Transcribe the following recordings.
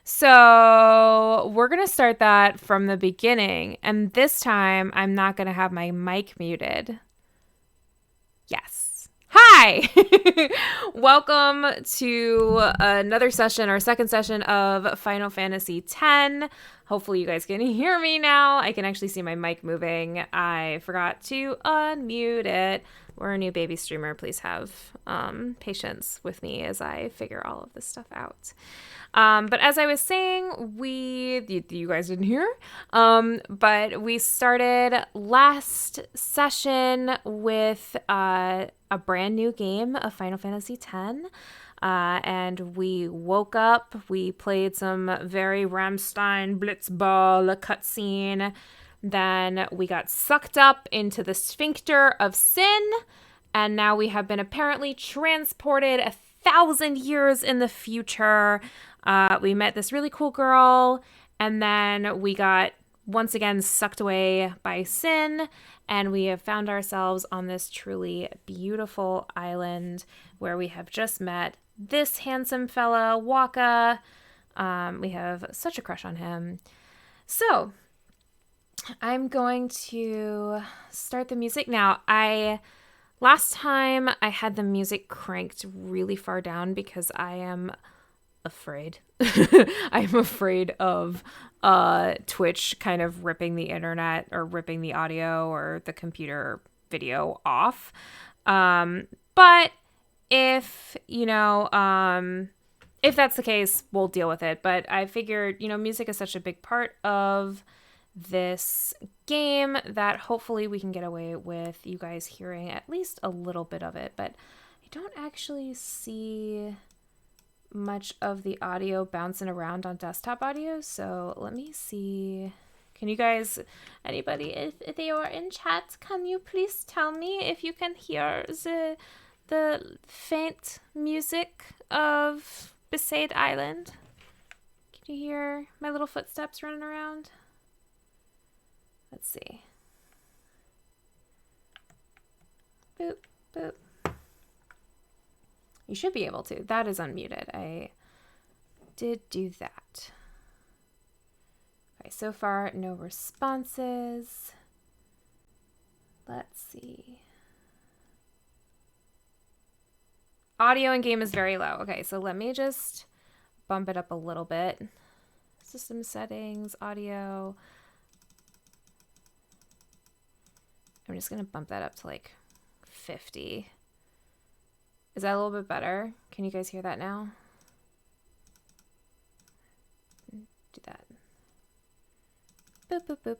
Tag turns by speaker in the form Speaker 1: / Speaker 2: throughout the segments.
Speaker 1: So we're going to start that from the beginning. And this time, I'm not going to have my mic muted. Yes. Hi! Welcome to another session, our second session of Final Fantasy X. Hopefully you guys can hear me now. I can actually see my mic moving. I forgot to unmute it. We're a new baby streamer. Please have patience with me as I figure all of this stuff out. But as I was saying, you guys didn't hear, but we started last session with a brand new game of Final Fantasy X. And we woke up, we played some very Rammstein Blitzball cutscene. Then we got sucked up into the sphincter of sin. And now we have been apparently transported 1,000 years in the future. We met this really cool girl, and then we got once again sucked away by sin, and we have found ourselves on this truly beautiful island where we have just met this handsome fella, Waka. We have such a crush on him. So I'm going to start the music now. Last time I had the music cranked really far down because I am afraid. I'm afraid of Twitch kind of ripping the internet or ripping the audio or the computer video off. But if that's the case, we'll deal with it. But I figured, music is such a big part of this game that hopefully we can get away with you guys hearing at least a little bit of it. But I don't actually see much of the audio bouncing around on desktop audio, so let me see. Can you guys, anybody, if they are in chat, can you please tell me if you can hear the faint music of Besaid Island? Can you hear my little footsteps running around? Let's see. Boop, boop. You should be able to. That is unmuted. I did do that. Okay, so far, no responses. Let's see. Audio in game is very low. Okay, so let me just bump it up a little bit. System settings, audio. I'm just going to bump that up to like 50. Is that a little bit better? Can you guys hear that now? Do that. Boop, boop, boop.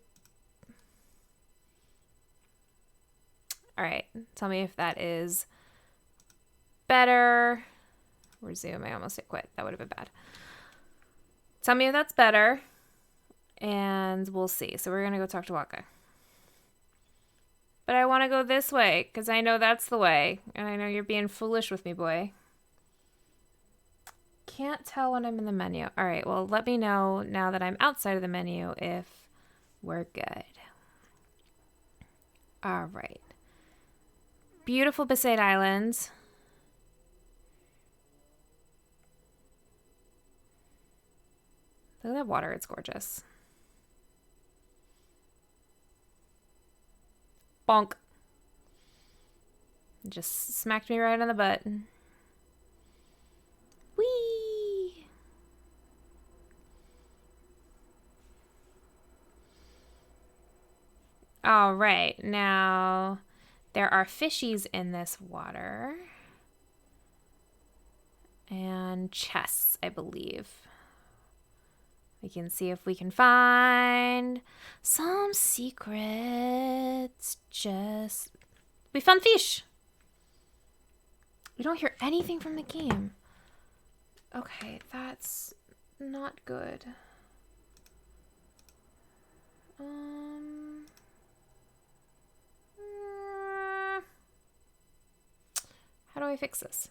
Speaker 1: All right. Tell me if that is better. Resume. I almost hit quit. That would have been bad. Tell me if that's better. And we'll see. So we're going to go talk to Waka. But I want to go this way, because I know that's the way. And I know you're being foolish with me, boy. Can't tell when I'm in the menu. All right, well, let me know now that I'm outside of the menu if we're good. All right. Beautiful Besaid Island. Look at that water. It's gorgeous. Bonk. Just smacked me right on the butt. Whee! All right. Now, there are fishies in this water. And chests, I believe. We can see if we can find some secrets. We found fish. We don't hear anything from the game. Okay, that's not good. How do I fix this?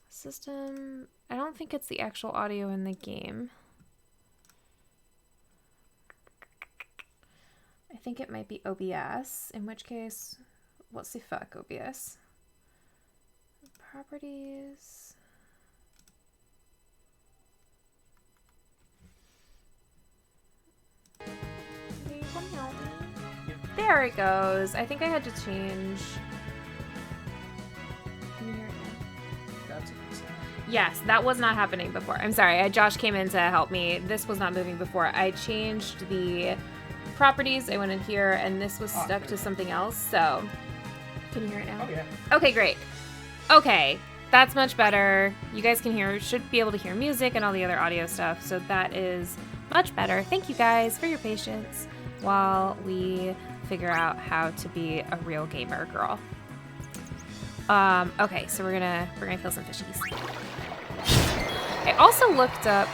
Speaker 1: System. I don't think it's the actual audio in the game. I think it might be OBS, in which case, what's the fuck, OBS? Properties. There it goes. I think I had to change. Can you hear it now?
Speaker 2: That's a good sound.
Speaker 1: Yes, that was not happening before. I'm sorry. Josh came in to help me. This was not moving before. I changed the properties. I went in here, and this was stuck to something else. So, can you hear it now?
Speaker 2: Oh, yeah.
Speaker 1: Okay, great. Okay, that's much better. You guys can hear, should be able to hear music and all the other audio stuff. So that is much better. Thank you guys for your patience while we figure out how to be a real gamer girl. Okay, so we're gonna kill some fishies. I also looked up.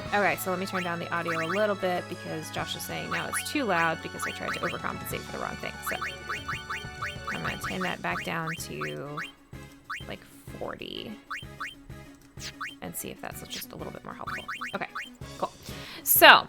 Speaker 1: Okay, so let me turn down the audio a little bit because Josh is saying now it's too loud because I tried to overcompensate for the wrong thing. So I'm gonna turn that back down to like 40 and see if that's just a little bit more helpful. Okay, cool. So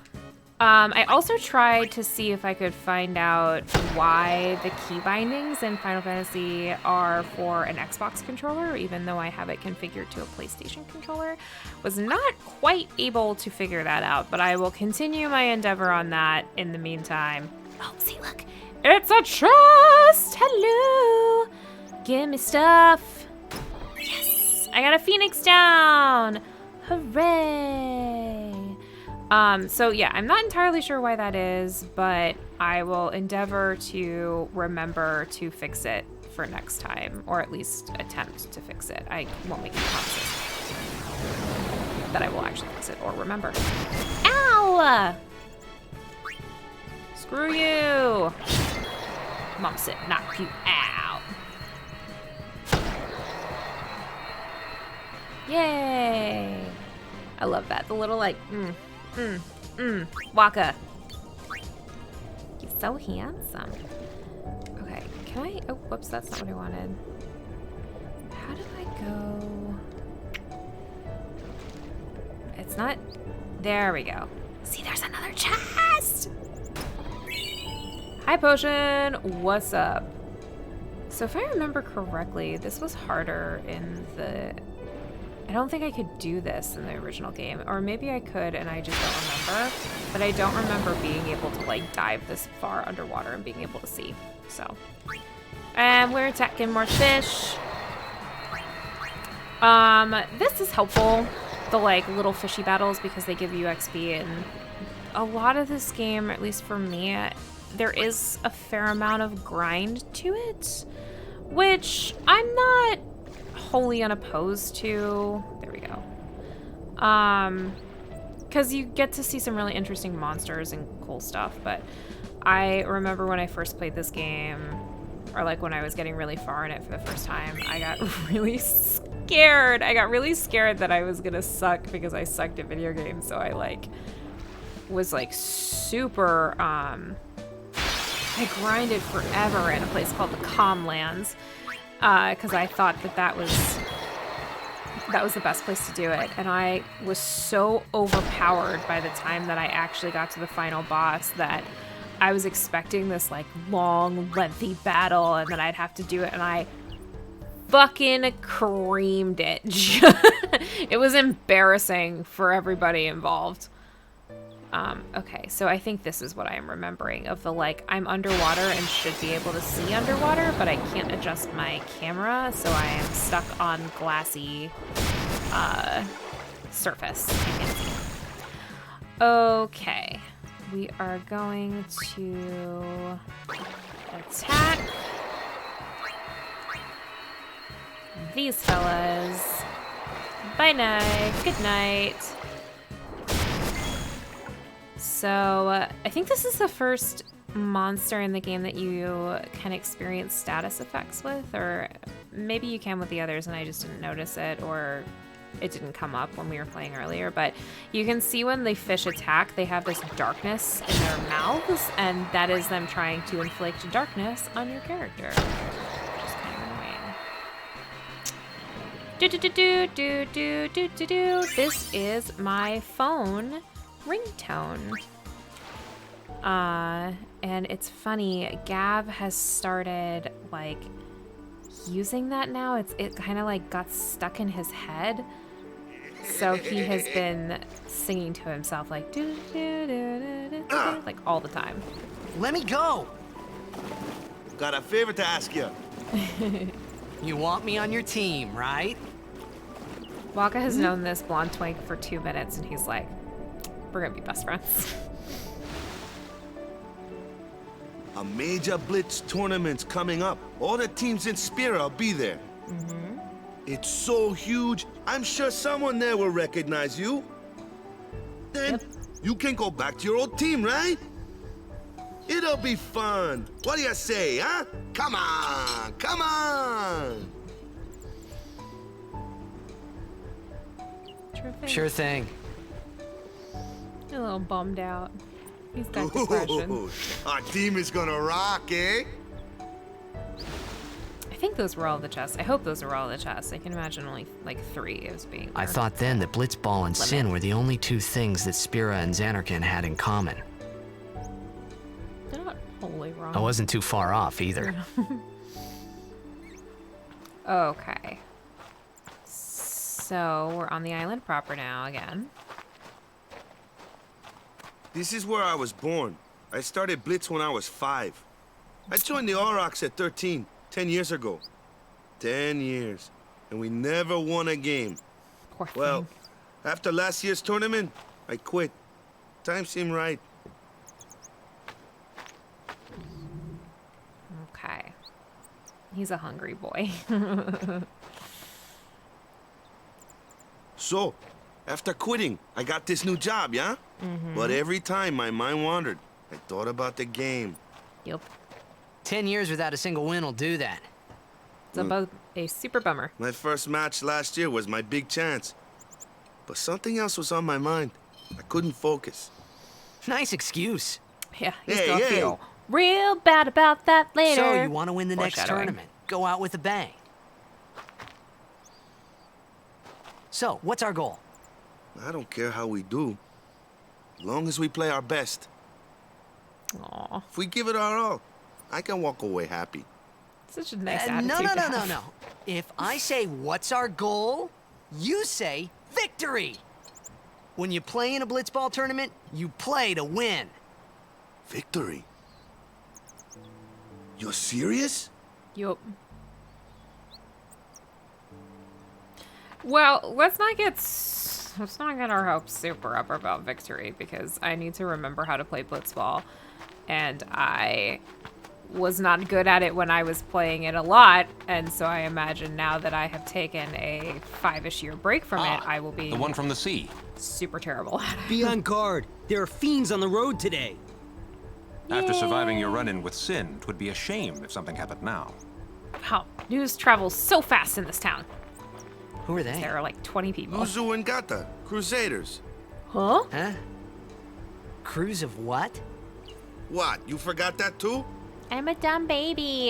Speaker 1: I also tried to see if I could find out why the key bindings in Final Fantasy are for an Xbox controller, even though I have it configured to a PlayStation controller. Was not quite able to figure that out, but I will continue my endeavor on that in the meantime. Oh, see, look. It's a chest! Hello! Give me stuff. Yes! I got a Phoenix down! Hooray! So yeah, I'm not entirely sure why that is, but I will endeavor to remember to fix it for next time, or at least attempt to fix it. I won't make any promises that I will actually fix it or remember. Ow! Screw you! Mom said knock you out. Yay! I love that. The little like, Waka. You're so handsome. Okay, can I, oh, whoops, that's not what I wanted. How do I go? It's not, there we go. See, there's another chest! Hi, Potion, what's up? So if I remember correctly, this was harder in the, I don't think I could do this in the original game, or maybe I could and I just don't remember, but I don't remember being able to like dive this far underwater and being able to see, so. And we're attacking more fish. This is helpful, the like little fishy battles, because they give you XP, and a lot of this game, at least for me, there is a fair amount of grind to it, which I'm not wholly unopposed to. There we go. Because you get to see some really interesting monsters and cool stuff, but I remember when I first played this game, or like when I was getting really far in it for the first time, I got really scared. I got really scared that I was gonna suck because I sucked at video games, so I like was like super I grinded forever in a place called the Calmlands, because I thought that was the best place to do it, and I was so overpowered by the time that I actually got to the final boss that I was expecting this like long, lengthy battle, and then I'd have to do it, and I fucking creamed it. It was embarrassing for everybody involved. Okay, so I think this is what I am remembering of the, like, I'm underwater and should be able to see underwater, but I can't adjust my camera, so I am stuck on glassy, surface. I can't see. Okay, we are going to attack these fellas. Bye night, good night. So, I think this is the first monster in the game that you can experience status effects with, or maybe you can with the others and I just didn't notice it, or it didn't come up when we were playing earlier, but you can see when the fish attack, they have this darkness in their mouths, and that is them trying to inflict darkness on your character, which is kind of annoying. This is my phone ringtone. And it's funny, Gav has started like using that now. It kind of like got stuck in his head. So he has been singing to himself like do do do do do like all the time.
Speaker 2: Let me go.
Speaker 3: Got a favor to ask you.
Speaker 2: You want me on your team, right?
Speaker 1: Waka has known this blonde twink for 2 minutes, and he's like, "We're gonna be best friends."
Speaker 3: A major Blitz tournament's coming up. All the teams in Spira will be there. It's so huge, I'm sure someone there will recognize you. Then you can go back to your old team, right? It'll be fun. What do you say, huh? Come on, come on.
Speaker 2: Sure thing.
Speaker 1: A little bummed out. He's got depression.
Speaker 3: Ooh, our team is gonna rock, eh?
Speaker 1: I think those were all the chests. I hope those were all the chests. I can imagine only like 3 as being
Speaker 2: I
Speaker 1: there.
Speaker 2: thought then that Blitzball and Sin were the only 2 things that Spira and Xanarkand had in common.
Speaker 1: They're not wholly wrong.
Speaker 2: I wasn't too far off either.
Speaker 1: Okay. So we're on the island proper now again.
Speaker 3: This is where I was born. I started Blitz when I was 5. I joined the Aurochs at 13, 10 years ago. 10 years. And we never won a game.
Speaker 1: Poor thing.
Speaker 3: Well, after last year's tournament, I quit. Time seemed right.
Speaker 1: Okay. He's a hungry boy.
Speaker 3: So, after quitting, I got this new job, yeah? But every time my mind wandered, I thought about the game.
Speaker 1: Yep.
Speaker 2: 10 years without a single win will do that.
Speaker 1: It's a super bummer.
Speaker 3: My first match last year was my big chance. But something else was on my mind. I couldn't focus.
Speaker 2: Nice excuse.
Speaker 1: Yeah, he's
Speaker 3: Hey,
Speaker 1: gonna
Speaker 3: hey.
Speaker 1: feel real bad about that later.
Speaker 2: So you want to win the next
Speaker 1: Foreshadowing.
Speaker 2: tournament. Go out with a bang. So, what's our goal?
Speaker 3: I don't care how we do. As long as we play our best.
Speaker 1: Aw,
Speaker 3: If we give it our all, I can walk away happy.
Speaker 1: such a nice
Speaker 2: No,
Speaker 1: attitude
Speaker 2: no,
Speaker 1: to
Speaker 2: no, no,
Speaker 1: have.
Speaker 2: no. If I say what's our goal, you say victory. When you play in a Blitzball tournament, you play to win.
Speaker 3: Victory? You're serious?
Speaker 1: Yup. Well, let's not get our hopes super up about victory, because I need to remember how to play Blitzball, and I was not good at it when I was playing it a lot, and so I imagine now that I have taken a 5-ish year break from it, I will be
Speaker 4: The one from the sea.
Speaker 1: super terrible at it.
Speaker 5: Be on guard. There are fiends on the road today.
Speaker 4: After surviving your run-in with Sin, 'twould be a shame if something happened now.
Speaker 1: Wow, news travels so fast in this town.
Speaker 2: Who are they?
Speaker 1: There are like 20 people.
Speaker 3: Luzu and Gata, Crusaders.
Speaker 1: Huh?
Speaker 2: Huh? Crews of what?
Speaker 3: What, you forgot that too?
Speaker 1: I'm a dumb baby.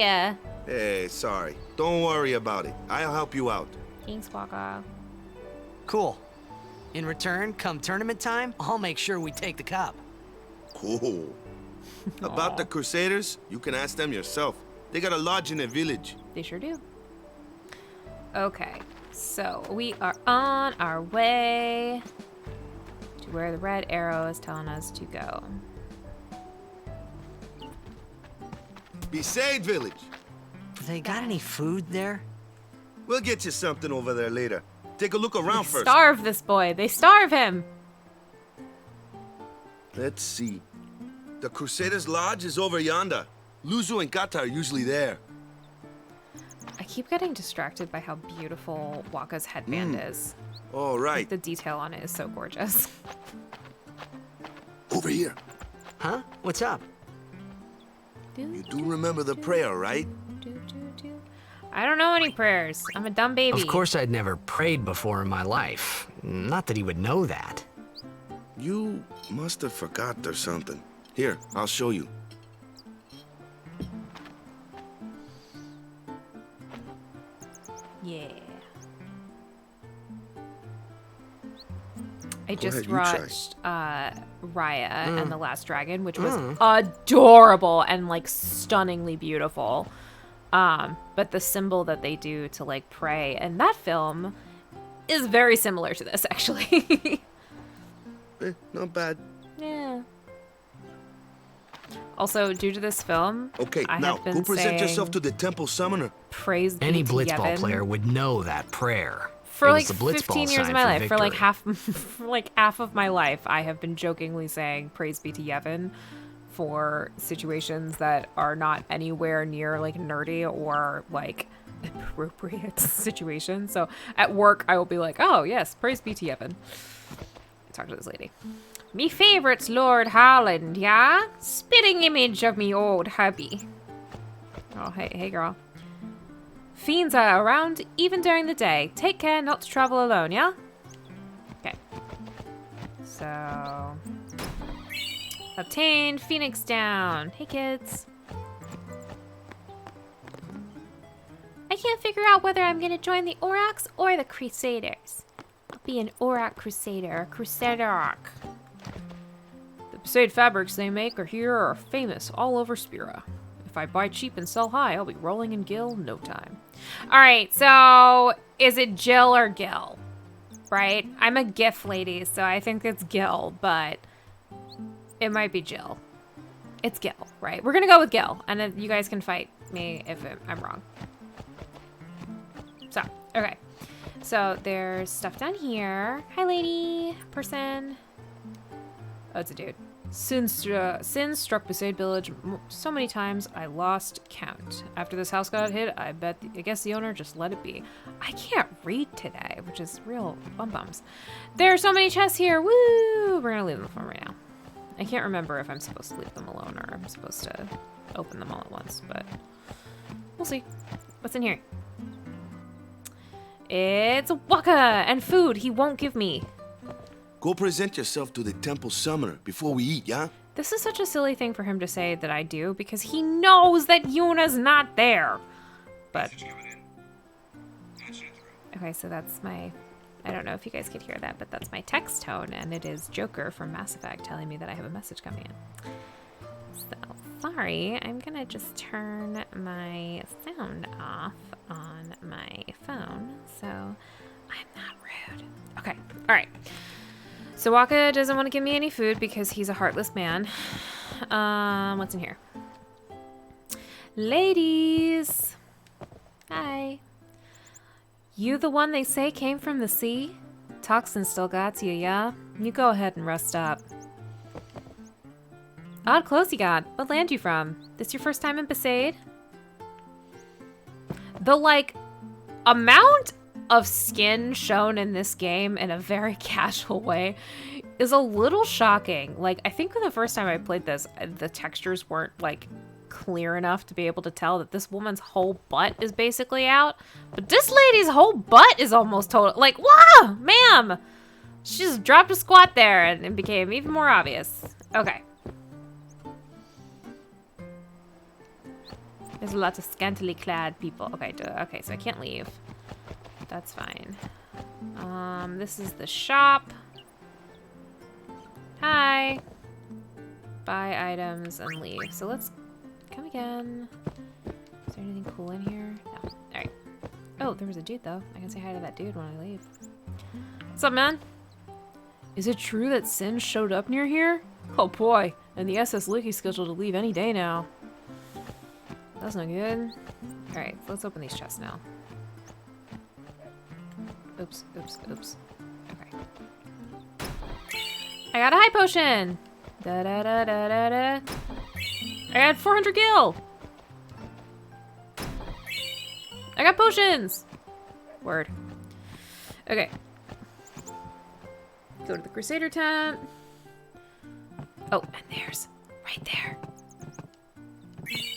Speaker 3: Hey, sorry. Don't worry about it. I'll help you out.
Speaker 1: Thanks, Waka.
Speaker 2: Cool. In return, come tournament time, I'll make sure we take the cup.
Speaker 3: Cool. About the Crusaders, you can ask them yourself. They got a lodge in a village.
Speaker 1: They sure do. Okay, so we are on our way to where the red arrow is telling us to go.
Speaker 3: Besaid village.
Speaker 2: They got any food there?
Speaker 3: We'll get you something over there later. Take a look around first.
Speaker 1: Starve this boy. They starve him.
Speaker 3: Let's see. The Crusaders Lodge is over yonder. Luzu and Gata are usually there.
Speaker 1: I keep getting distracted by how beautiful Waka's headband is.
Speaker 3: All right.
Speaker 1: The detail on it is so gorgeous.
Speaker 3: Over here.
Speaker 2: Huh? What's up?
Speaker 3: You do remember the prayer, right?
Speaker 1: I don't know any prayers. I'm a dumb baby.
Speaker 2: Of course I'd never prayed before in my life. Not that he would know that.
Speaker 3: You must have forgot or something. Here, I'll show you.
Speaker 1: Yeah. I just
Speaker 3: ahead, you try.
Speaker 1: watched Raya and the Last Dragon, which was adorable and like stunningly beautiful. But the symbol that they do to like pray in that film is very similar to this, actually.
Speaker 3: Not bad.
Speaker 1: Yeah. Also, due to this film,
Speaker 3: Okay,
Speaker 1: I
Speaker 3: now
Speaker 1: have been
Speaker 3: go present
Speaker 1: saying,
Speaker 3: yourself to the temple summoner.
Speaker 1: praise be
Speaker 5: Any
Speaker 1: to
Speaker 5: blitzball
Speaker 1: Yevon
Speaker 5: player would know that prayer.
Speaker 1: for
Speaker 5: It
Speaker 1: like
Speaker 5: was the blitzball
Speaker 1: 15 years of
Speaker 5: sign
Speaker 1: my
Speaker 5: for
Speaker 1: life. For like
Speaker 5: victory.
Speaker 1: half of my life, I have been jokingly saying praise be to Yevon for situations that are not anywhere near like nerdy or like appropriate situations. So at work, I will be like, oh yes, praise be to Yevon. Talk to this lady. Me favourite's Lord Harland, yeah? Spitting image of me old hubby. Oh, hey girl. Fiends are around even during the day. Take care not to travel alone, yeah? Okay. So... obtained Phoenix down. Hey, kids. I can't figure out whether I'm gonna join the Aurochs or the Crusaders. I'll be an Auroch Crusader, Crusader Arc. The Besaid fabrics they make here are famous all over Spira. If I buy cheap and sell high, I'll be rolling in Gil no time. Alright, so is it Jill or Gil? Right? I'm a GIF lady, so I think it's Gil, but it might be Jill. It's Gil, right? We're gonna go with Gil, and then you guys can fight me if I'm wrong. So, okay. So there's stuff down here. Hi, lady. Person. Oh, it's a dude. Sin struck Besaid Village so many times I lost count. After this house got hit, I guess the owner just let it be. I can't read today, which is real bum-bums. There are so many chests here. Woo! We're gonna leave them alone right now. I can't remember if I'm supposed to leave them alone or I'm supposed to open them all at once, but we'll see. What's in here? It's Waka and food he won't give me.
Speaker 3: Go present yourself to the temple summoner before we eat, yeah?
Speaker 1: This is such a silly thing for him to say that I do because he knows that Yuna's not there. But okay, so that's my, I don't know if you guys could hear that, but that's my text tone, and it is Joker from Mass Effect telling me that I have a message coming in. So, sorry, I'm gonna just turn my sound off on my phone, so I'm not rude. Okay, all right. So Waka doesn't want to give me any food because he's a heartless man. What's in here? Ladies! Hi. You the one they say came from the sea? Toxin still got you, yeah? You go ahead and rest up. Odd clothes you got. What land you from? This your first time in Besaid? The, like, amount of skin shown in this game in a very casual way is a little shocking. Like, I think the first time I played this, the textures weren't, like, clear enough to be able to tell that this woman's whole butt is basically out. But this lady's whole butt is almost total. Like, wow, ma'am! She just dropped a squat there and it became even more obvious. Okay. There's lots of scantily clad people. Okay, okay, so I can't leave. That's fine. This is the shop. Hi. Buy items and leave. So let's come again. Is there anything cool in here? No. Alright. Oh, there was a dude though. I can say hi to that dude when I leave. What's up, man? Is it true that Sin showed up near here? Oh boy, and the SS Licky's scheduled to leave any day now. That's not good. Alright, so let's open these chests now. Oops, oops, oops. Okay. I got a high potion! Da da da da da da. I got 400 gil! I got potions! Word. Okay. Go to the Crusader tent. Oh, and there's right there.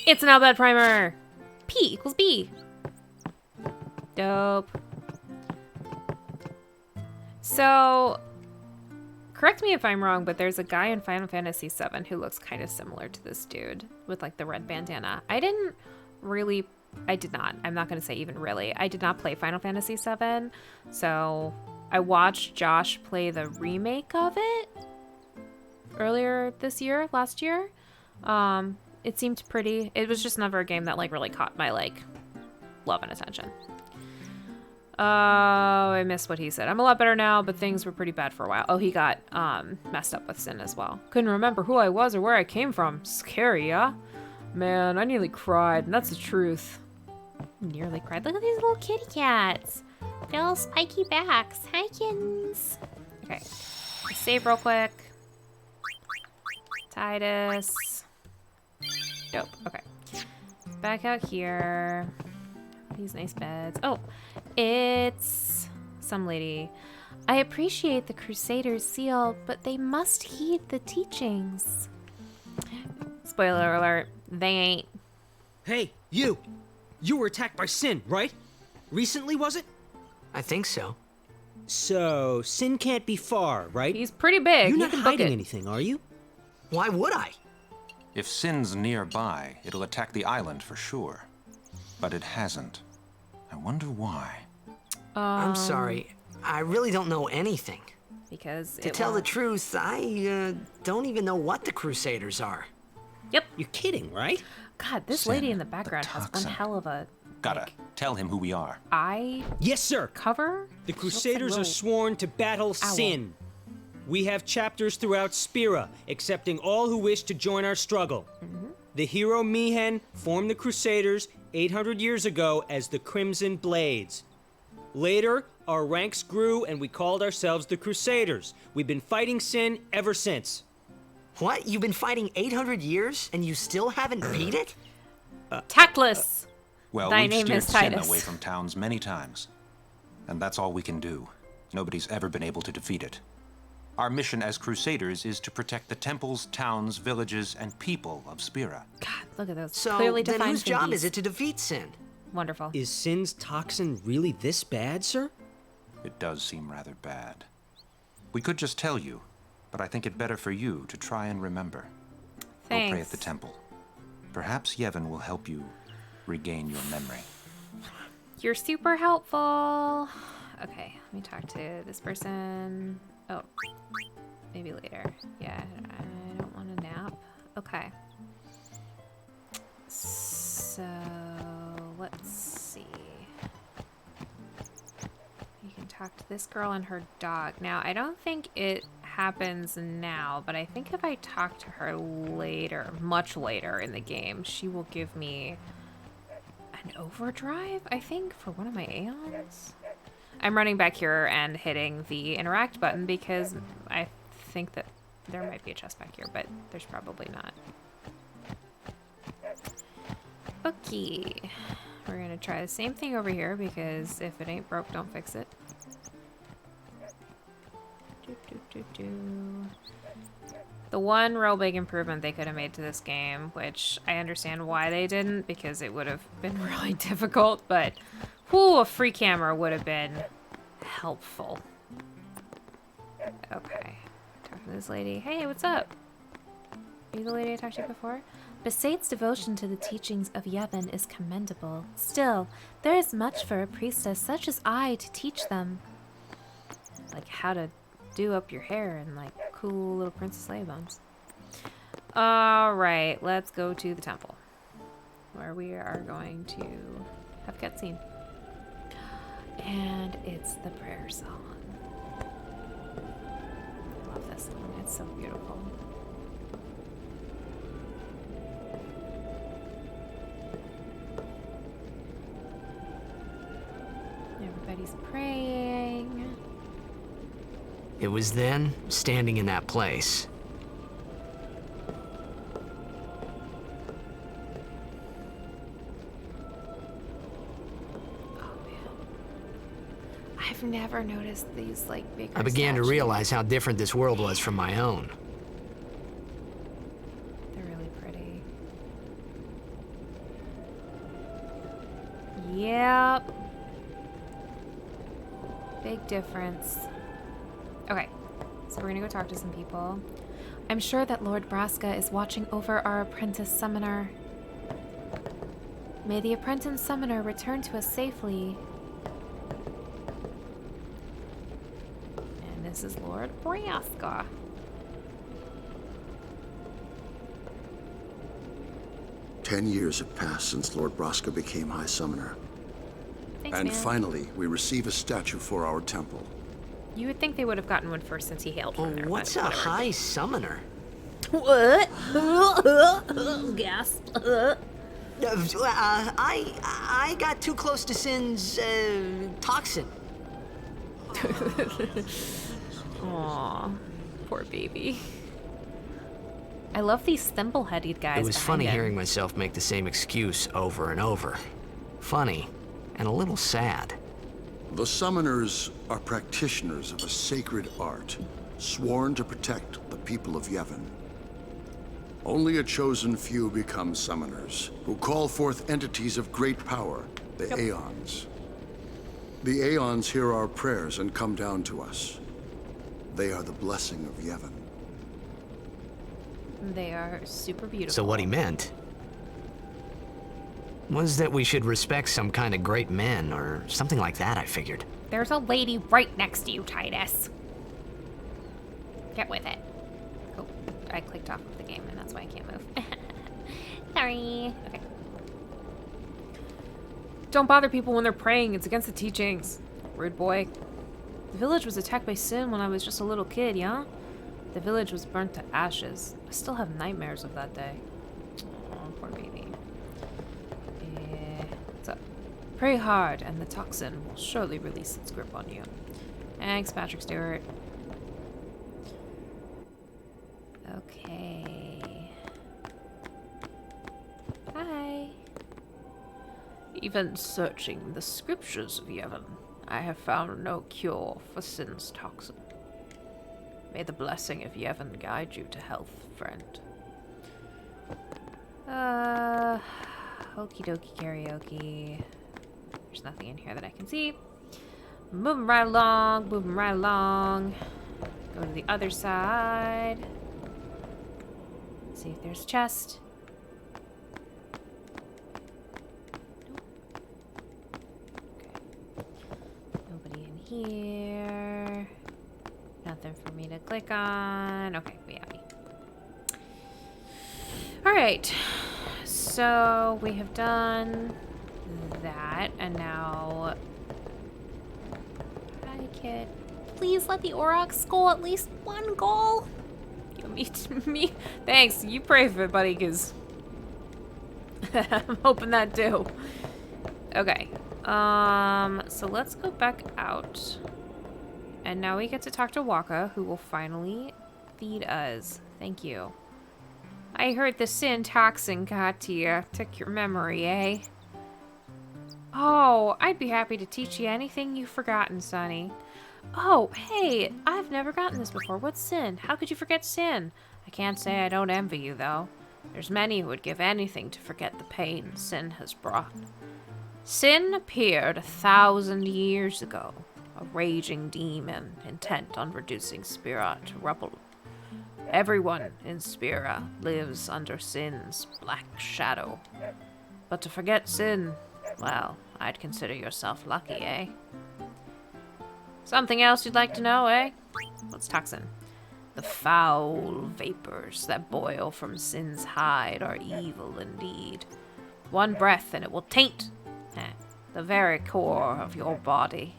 Speaker 1: It's an Albad primer! P equals B. Dope. So, correct me if I'm wrong, but there's a guy in Final Fantasy VII who looks kind of similar to this dude with like the red bandana. I did not. I'm not going to say even really. I did not play Final Fantasy VII, so I watched Josh play the remake of it earlier this year, last year. It seemed pretty. It was just never a game that like really caught my like love and attention. I missed what he said. I'm a lot better now, but things were pretty bad for a while. Oh, he got messed up with Sin as well. Couldn't remember who I was or where I came from. Scary, yeah? Man, I nearly cried, and that's the truth. Nearly cried. Look at these little kitty cats. Their little spiky backs. Hi, kittens. Okay. Let's save real quick. Titus. Dope. Okay. Back out here. These nice beds. Oh, it's some lady. I appreciate the Crusaders' zeal, but they must heed the teachings. Spoiler alert, they ain't.
Speaker 6: Hey, you! You were attacked by Sin, right? Recently, was it?
Speaker 5: I think so.
Speaker 6: So, Sin can't be far, right?
Speaker 1: He's pretty big.
Speaker 6: You're
Speaker 1: You
Speaker 6: not
Speaker 1: can book
Speaker 6: hiding
Speaker 1: it.
Speaker 6: anything, are you?
Speaker 5: Why would I?
Speaker 4: If Sin's nearby, it'll attack the island for sure. But it hasn't. I wonder why.
Speaker 5: I'm sorry. I really don't know anything.
Speaker 1: Because
Speaker 5: To tell the truth, I don't even know what the Crusaders are.
Speaker 1: Yep.
Speaker 6: You're kidding, right?
Speaker 1: God, this
Speaker 4: Sin,
Speaker 1: lady in the
Speaker 4: the
Speaker 1: background has one
Speaker 4: toxin.
Speaker 1: hell of a
Speaker 4: Gotta tell him who we are.
Speaker 1: eye
Speaker 6: Yes, sir.
Speaker 1: cover.
Speaker 6: The
Speaker 1: Looks like
Speaker 6: Crusaders
Speaker 1: little-
Speaker 6: are sworn to battle Sin. We have chapters throughout Spira, accepting all who wish to join our struggle. The hero Mihen formed the Crusaders 800 years ago as the Crimson Blades. Later, our ranks grew and we called ourselves the Crusaders. We've been fighting Sin ever since.
Speaker 5: What? You've been fighting 800 years and you still haven't beat it?
Speaker 1: Tactless.
Speaker 4: Well,
Speaker 1: Thy
Speaker 4: we've
Speaker 1: name
Speaker 4: steered
Speaker 1: is
Speaker 4: Sin
Speaker 1: Titus.
Speaker 4: away from towns many times. And that's all we can do. Nobody's ever been able to defeat it. Our mission as Crusaders is to protect the temples, towns, villages, and people of Spira.
Speaker 1: God, look at those
Speaker 5: So
Speaker 1: clearly
Speaker 5: then
Speaker 1: defined
Speaker 5: whose job
Speaker 1: fingies.
Speaker 5: is it to defeat Sin?
Speaker 1: Wonderful.
Speaker 6: Is Sin's toxin really this bad, sir?
Speaker 4: It does seem rather bad. We could just tell you, but I think it better for you to try and remember. Go pray
Speaker 1: Thanks.
Speaker 4: at the temple. Perhaps Yevon will help you regain your memory.
Speaker 1: You're super helpful. Okay, let me talk to this person. Oh, maybe later. Yeah, I don't want to nap. Okay. So, let's see. You can talk to this girl and her dog. Now, I don't think it happens now, but I think if I talk to her later, much later in the game, she will give me an overdrive, I think, for one of my Aeons. I'm running back here and hitting the interact button because I think that there might be a chest back here, but there's probably not. Okay. We're gonna try the same thing over here because if it ain't broke, don't fix it. The one real big improvement they could have made to this game, which I understand why they didn't, because it would have been really difficult, but whoo, a free camera would have been helpful. Okay. Talking to this lady. Hey, what's up? Are you the lady I talked to before? Besaid's devotion to the teachings of Yevon is commendable. Still, there is much for a priestess such as I to teach them. Like how to do up your hair and like cool little Princess Leia buns. Alright, let's go to the temple. Where we are going to have a cutscene. And it's the prayer song. I love this song, it's so beautiful. Everybody's praying.
Speaker 5: It was then, standing in that place.
Speaker 1: Oh man. I've never noticed these like bigger
Speaker 5: I began to
Speaker 1: statues.
Speaker 5: realize how different this world was from my own.
Speaker 1: They're really pretty. Yep. Big difference. Okay, so we're gonna go talk to some people. I'm sure that Lord Braska is watching over our apprentice summoner. May the apprentice summoner return to us safely. And this is Lord Braska.
Speaker 7: "10 years have passed since Lord Braska became High Summoner.
Speaker 1: Thanks,
Speaker 7: And
Speaker 1: man.
Speaker 7: finally, we receive a statue for our temple.
Speaker 1: You would think they would have gotten one first since he hailed
Speaker 5: Well,
Speaker 1: from there.
Speaker 5: what's
Speaker 1: but
Speaker 5: a
Speaker 1: whatever.
Speaker 5: high summoner?
Speaker 1: What? Gasp.
Speaker 5: I got too close to Sin's toxin.
Speaker 1: Aw, poor baby. I love these thimble-headed guys.
Speaker 5: It was
Speaker 1: behind
Speaker 5: funny
Speaker 1: him.
Speaker 5: hearing myself make the same excuse over and over. Funny, and a little sad.
Speaker 7: The summoners are practitioners of a sacred art, sworn to protect the people of Yevon. Only a chosen few become summoners, who call forth entities of great power, the Aeons. The Aeons hear our prayers and come down to us. They are the blessing of Yevon.
Speaker 1: They are super beautiful.
Speaker 5: So what he meant was that we should respect some kind of great men or something like that, I figured.
Speaker 1: There's a lady right next to you, Titus. Get with it. Oh, I clicked off of the game and that's why I can't move. Sorry. Okay. Don't bother people when they're praying. It's against the teachings. Rude boy. The village was attacked by Sin when I was just a little kid, yeah? The village was burnt to ashes. I still have nightmares of that day. Oh, poor baby. Yeah. What's up? Pray hard, and the toxin will surely release its grip on you. Thanks, Patrick Stewart. Okay. Hi. Even searching the scriptures of Yevon, I have found no cure for Sin's toxin. May the blessing of Yevon guide you to health, friend. Okie dokie karaoke. There's nothing in here that I can see. Moving right along, moving right along. Go to the other side. See if there's a chest. Nope. Okay. Nobody in here. Nothing for me to click on. Okay, we happy. Alright. So we have done that, and now hi kid. Please let the Aurochs score at least one goal. Me. Thanks. You pray for it, buddy, because I'm hoping that too. Okay. So let's go back out. And now we get to talk to Waka, who will finally feed us. Thank you. I heard the Sin toxin got to you. Took your memory, eh? Oh, I'd be happy to teach you anything you've forgotten, Sonny. Oh, hey, I've never gotten this before. What's Sin? How could you forget Sin? I can't say I don't envy you, though. There's many who would give anything to forget the pain Sin has brought. Sin appeared 1,000 years ago, a raging demon intent on reducing Spira to rubble. Everyone in Spira lives under Sin's black shadow. But to forget Sin, well, I'd consider yourself lucky, eh? Something else you'd like to know, eh? What's toxin? The foul vapors that boil from Sin's hide are evil indeed. One breath and it will taint the very core of your body.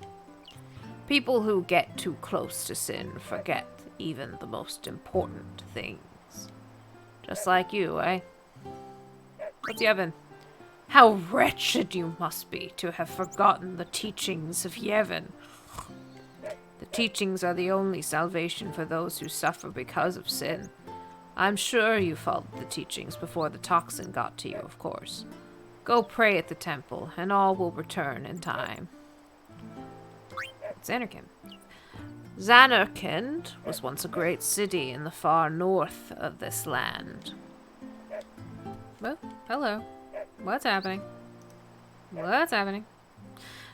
Speaker 1: People who get too close to Sin forget even the most important things. Just like you, eh? What's Yevon? How wretched you must be to have forgotten the teachings of Yevon. The teachings are the only salvation for those who suffer because of Sin. I'm sure you followed the teachings before the toxin got to you, of course. Go pray at the temple, and all will return in time. Zanarkand. Zanarkand was once a great city in the far north of this land. Well, hello. What's happening? What's happening?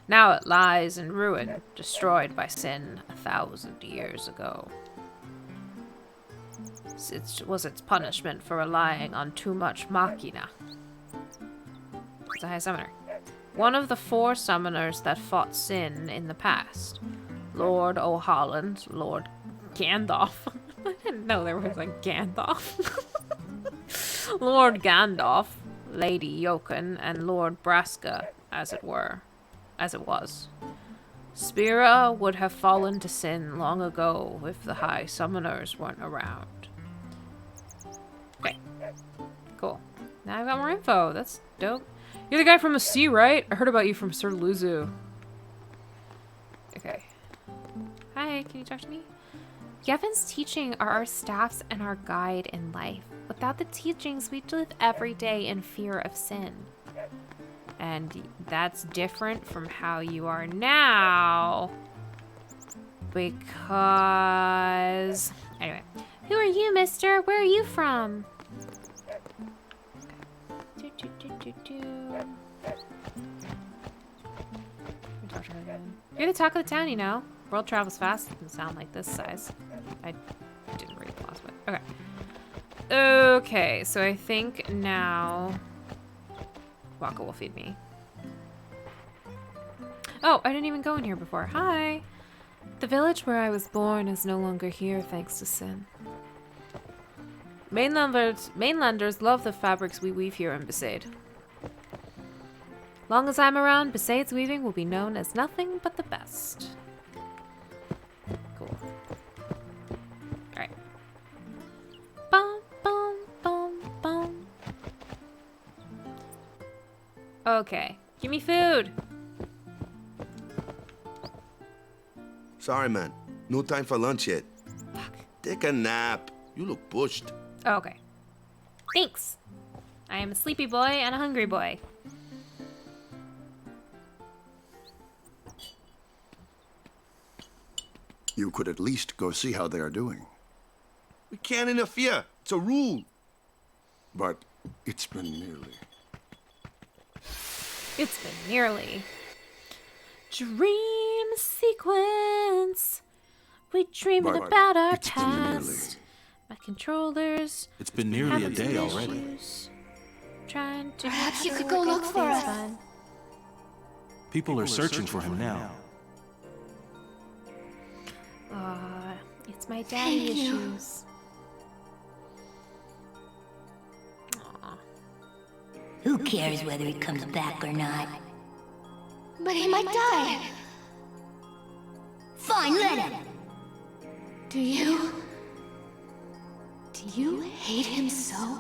Speaker 1: Now it lies in ruin, destroyed by Sin 1,000 years ago. It was its punishment for relying on too much machina. It's a high summoner. One of the 4 summoners that fought Sin in the past. Lord O'Holland, Lord Gandalf. I didn't know there was a Gandalf. Lord Gandalf, Lady Yoken, and Lord Braska, as it were. as it was. Spira would have fallen to sin long ago if the High Summoners weren't around. Okay. Cool. Now I've got more info. That's dope. You're the guy from the sea, right? I heard about you from Sir Luzu. Okay. Hi, can you talk to me? Yevon's teaching are our staffs and our guide in life. Without the teachings, we'd live every day in fear of sin. And that's different from how you are now. Because... Anyway. Who are you, mister? Where are you from? You're the talk of the town, you know. World travels fast. Doesn't sound like this size. I didn't read the last one. Okay. Okay, so I think now Waka will feed me. Oh, I didn't even go in here before. Hi. The village where I was born is no longer here thanks to sin. Mainlanders love the fabrics we weave here in Besaid. Long as I'm around, Besaid's weaving will be known as nothing but the best. Cool. Alright. Bum, bum, bum, bum. Okay. Give me food.
Speaker 3: Sorry, man. No time for lunch yet.
Speaker 1: Fuck.
Speaker 3: Take a nap. You look pushed.
Speaker 1: Oh, okay. Thanks. I am a sleepy boy and a hungry boy.
Speaker 7: You could at least go see how they are doing.
Speaker 3: We can't interfere. It's a rule.
Speaker 7: But it's been nearly.
Speaker 1: It's been nearly. Dream sequence. We dreaming
Speaker 7: But
Speaker 1: about our
Speaker 7: it's been nearly.
Speaker 1: past. My controllers.
Speaker 8: It's been nearly a
Speaker 1: having
Speaker 8: day
Speaker 1: some
Speaker 8: already.
Speaker 1: issues. Trying to
Speaker 9: Perhaps you
Speaker 1: make
Speaker 9: could
Speaker 1: sure
Speaker 9: go look
Speaker 1: things
Speaker 9: for us.
Speaker 1: fun.
Speaker 8: People are searching for him now.
Speaker 1: Aw, it's my daddy
Speaker 9: Thank you.
Speaker 1: issues. Aw.
Speaker 9: Who cares whether he comes back or not? But he might die. Fine, let him. Do you hate him so?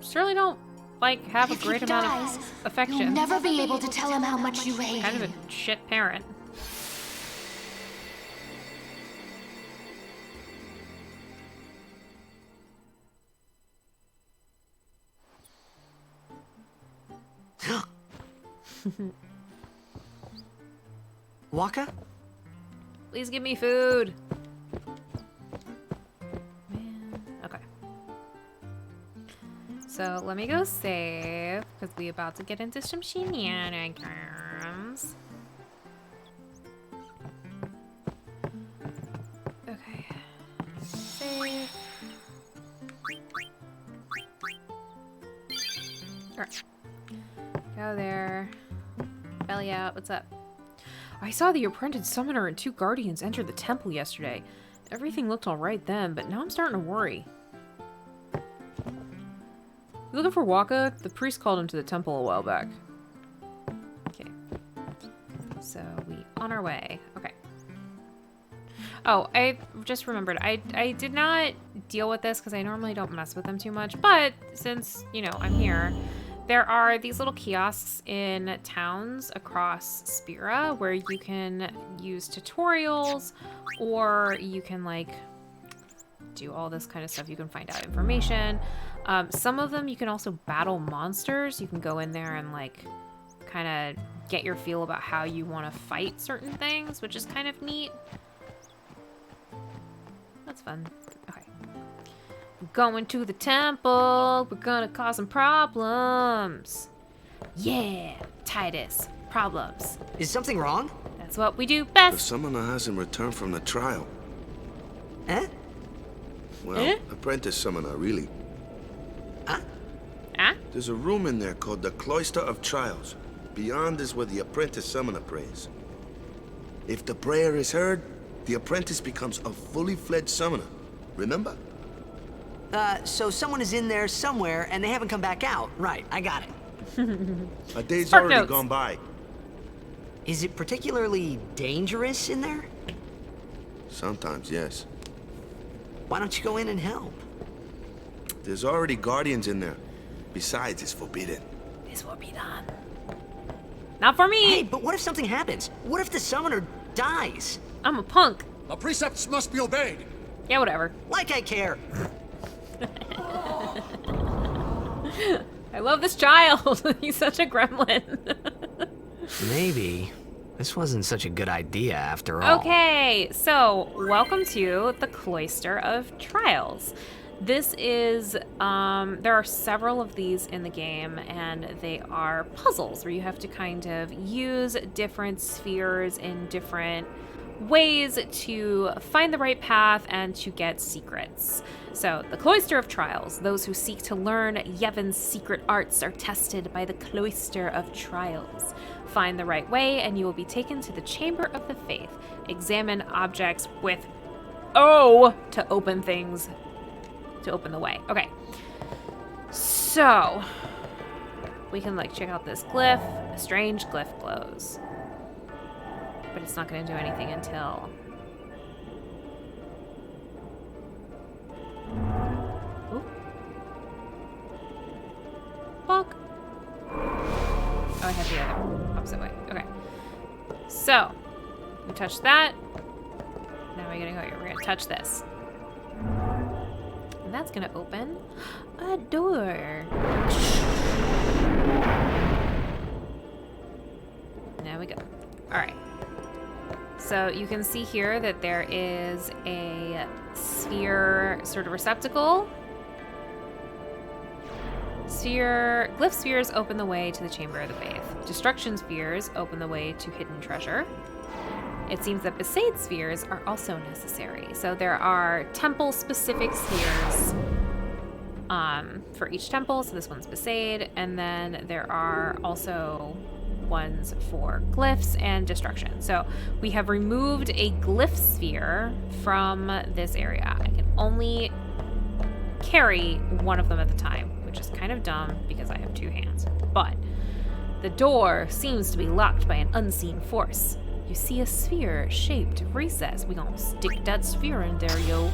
Speaker 1: Certainly don't like have a
Speaker 9: If
Speaker 1: great
Speaker 9: he
Speaker 1: amount
Speaker 9: dies,
Speaker 1: of affection.
Speaker 9: You'll never be able to tell him how much you hate
Speaker 1: Kind of
Speaker 9: him.
Speaker 1: a shit parent.
Speaker 2: Waka?
Speaker 1: Please give me food. Man. Okay. So let me go save because we about to get into some shenanigans. Okay. Save. Alright. Go there. Belly out. What's up? I saw the apprentice summoner and 2 guardians enter the temple yesterday. Everything looked alright then, but now I'm starting to worry. You looking for Waka? The priest called him to the temple a while back. Okay. So we on our way. Okay. Oh, I just remembered. I did not deal with this because I normally don't mess with them too much, but since, you know, I'm here, there are these little kiosks in towns across Spira where you can use tutorials or you can like do all this kind of stuff. You can find out information. Some of them you can also battle monsters. You can go in there and like kind of get your feel about how you want to fight certain things, which is kind of neat. That's fun. Okay. Going to the temple. We're gonna cause some problems. Yeah, Titus. Problems.
Speaker 2: Is something wrong?
Speaker 1: That's what we do
Speaker 3: The
Speaker 1: best.
Speaker 3: summoner hasn't returned from the trial.
Speaker 2: Eh?
Speaker 3: Well, apprentice summoner, really.
Speaker 2: Huh?
Speaker 1: Ah?
Speaker 3: There's a room in there called the Cloister of Trials. Beyond is where the apprentice summoner prays. If the prayer is heard, the apprentice becomes a fully fledged summoner. Remember?
Speaker 2: So someone is in there somewhere and they haven't come back out. Right, I got it.
Speaker 3: A day's
Speaker 1: Spark
Speaker 3: already
Speaker 1: notes.
Speaker 3: gone by.
Speaker 2: Is it particularly dangerous in there?
Speaker 3: Sometimes, yes.
Speaker 2: Why don't you go in and help?
Speaker 3: There's already guardians in there. Besides, it's forbidden.
Speaker 1: It's forbidden. Not for me.
Speaker 2: Hey, but what if something happens? What if the summoner dies?
Speaker 1: I'm a punk.
Speaker 7: The precepts must be obeyed.
Speaker 1: Yeah, whatever.
Speaker 2: Like I care.
Speaker 1: I love this child. He's such a gremlin.
Speaker 5: Maybe this wasn't such a good idea after all.
Speaker 1: Okay, so welcome to the Cloister of Trials. This is, there are several of these in the game, and they are puzzles where you have to kind of use different spheres in different ways to find the right path and to get secrets. So, the Cloister of Trials. Those who seek to learn Yevon's secret arts are tested by the Cloister of Trials. Find the right way, and you will be taken to the Chamber of the Faith. Examine objects with O to open things, to open the way. Okay. So, we can, like, check out this glyph. A strange glyph glows. But it's not going to do anything until... Ooh. Fuck. Oh, I have the other opposite way. Okay. So, we touch that. Now we're going to go here. We're going to touch this. And that's going to open a door. There we go. All right. So you can see here that there is a sphere sort of receptacle. Glyph spheres open the way to the Chamber of the Faith. Destruction spheres open the way to hidden treasure. It seems that Besaid spheres are also necessary. So there are temple-specific spheres for each temple. So this one's Besaid, and then there are also ones for glyphs and destruction. So we have removed a glyph sphere from this area. I can only carry one of them at a time, which is kind of dumb because I have two hands. But the door seems to be locked by an unseen force. You see a sphere-shaped recess. We gonna stick that sphere in there, yo.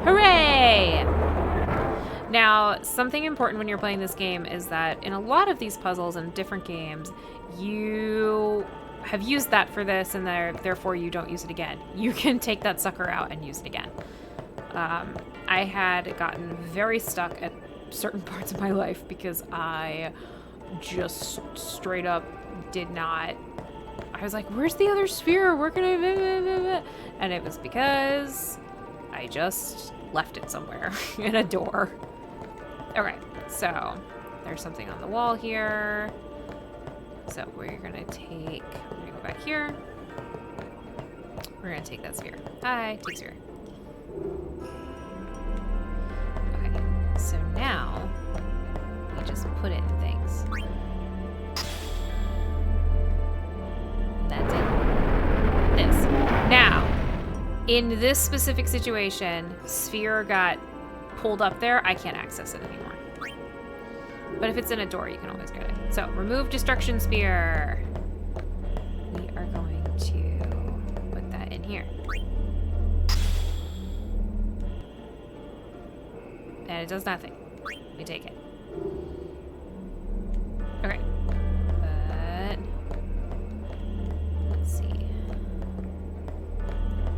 Speaker 1: Hooray! Now, something important when you're playing this game is that in a lot of these puzzles in different games, you have used that for this and therefore you don't use it again. You can take that sucker out and use it again. I had gotten very stuck at certain parts of my life because I just straight up did not... I was like, where's the other sphere? Where can I... And it was because I just left it somewhere in a door. Okay, so there's something on the wall here. So we're gonna go back here. We're gonna take that sphere. Hi, take sphere. Okay, so now we just put it in things. That's it. This. Now, in this specific situation, sphere got pulled up there, I can't access it anymore. But if it's in a door, you can always get it. So, remove destruction sphere. We are going to put that in here. And it does nothing. We take it. Okay. But let's see.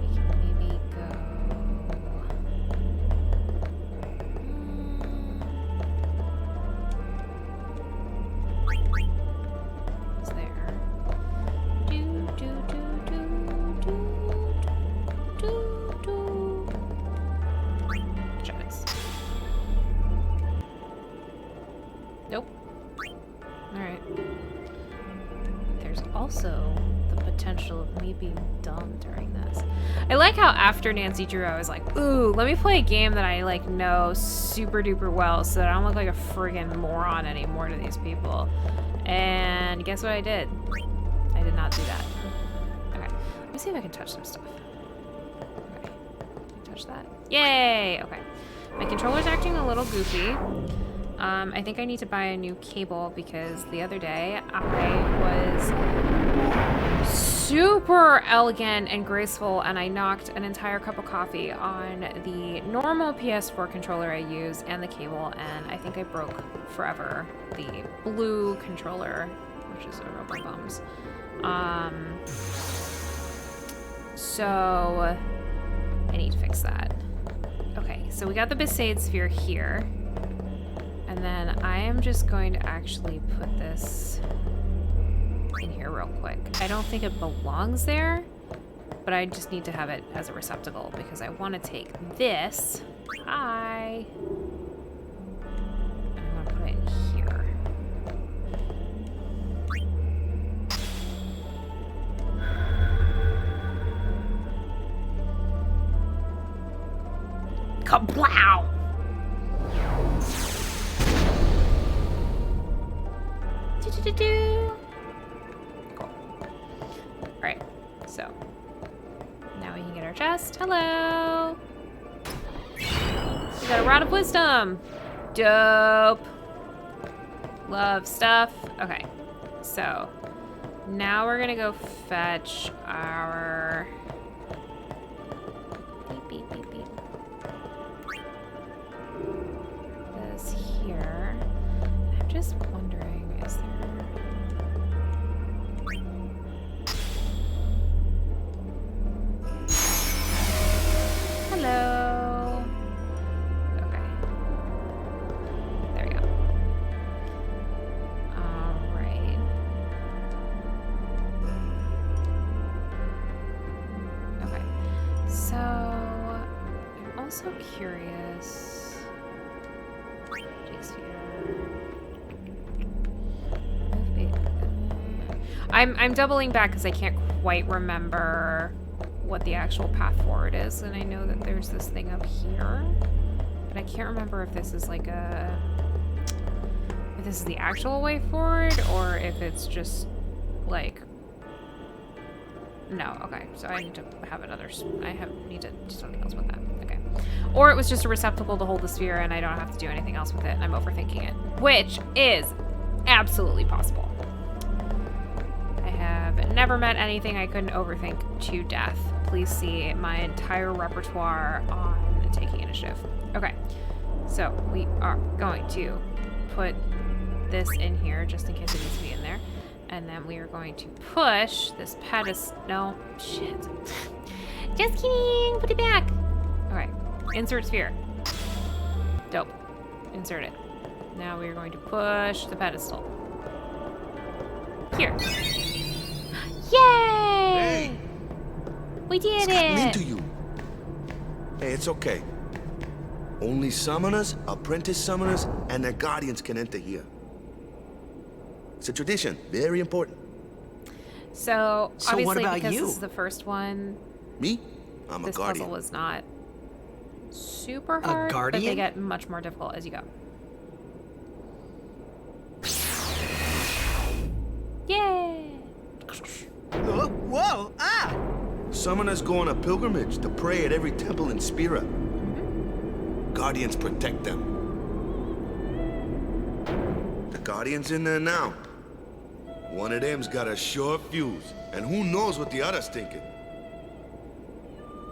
Speaker 1: We can maybe go... Nope. Alright. There's also the potential of me being dumb during this. I like how after Nancy drew, I was like, ooh, let me play a game that I like know super duper well so that I don't look like a friggin' moron anymore to these people. And guess what I did? I did not do that. Okay. Let me see if I can touch some stuff. Okay. Touch that. Yay! Okay. My controller's acting a little goofy. I think I need to buy a new cable because the other day I was super elegant and graceful and I knocked an entire cup of coffee on the normal PS4 controller I use and the cable, and I think I broke forever the blue controller, which is a rubber bums. So I need to fix that. Okay, so we got the Besaid sphere here. And then I am just going to actually put this in here real quick. I don't think it belongs there, but I just need to have it as a receptacle because I want to take this. Hi. I'm going to put it in here. Kablow! Cool. Alright, so now we can get our chest. Hello! We got a Rod of Wisdom! Dope! Love stuff. Okay, so now we're gonna go fetch our... Beep, beep, beep, beep. This here. I'm just wondering, is there... Hello. Okay. There we go. All right. Okay. So I'm also curious. I'm doubling back because I can't quite remember what the actual path forward is, and I know that there's this thing up here, but I can't remember if this is like if this is the actual way forward or if it's just like, no, okay, so I need to have another, need to do something else with that, okay. Or it was just a receptacle to hold the sphere and I don't have to do anything else with it and I'm overthinking it, which is absolutely possible. I have never met anything I couldn't overthink to death. Please see my entire repertoire on taking initiative. Okay, so we are going to put this in here just in case it needs to be in there. And then we are going to push this pedestal. No, shit. Just kidding, put it back. Okay, insert sphere. Dope, insert it. Now we are going to push the pedestal. Here. Yay!
Speaker 3: Hey!
Speaker 1: We did
Speaker 3: It's gotten
Speaker 1: it!
Speaker 3: into you. Hey, it's okay. Only summoners, apprentice summoners, and their guardians can enter here. It's a tradition, very important.
Speaker 1: So obviously,
Speaker 5: what about
Speaker 1: because
Speaker 5: you?
Speaker 1: this is the first one,
Speaker 3: Me? I'm a
Speaker 1: this
Speaker 3: guardian.
Speaker 1: puzzle was not super hard, but they
Speaker 5: guardian?
Speaker 1: get much more difficult as you go. Yay!
Speaker 2: Whoa! Ah!
Speaker 3: Summoners go on a pilgrimage to pray at every temple in Spira. Guardians protect them. The Guardian's in there now. One of them's got a short fuse, and who knows what the other's thinking.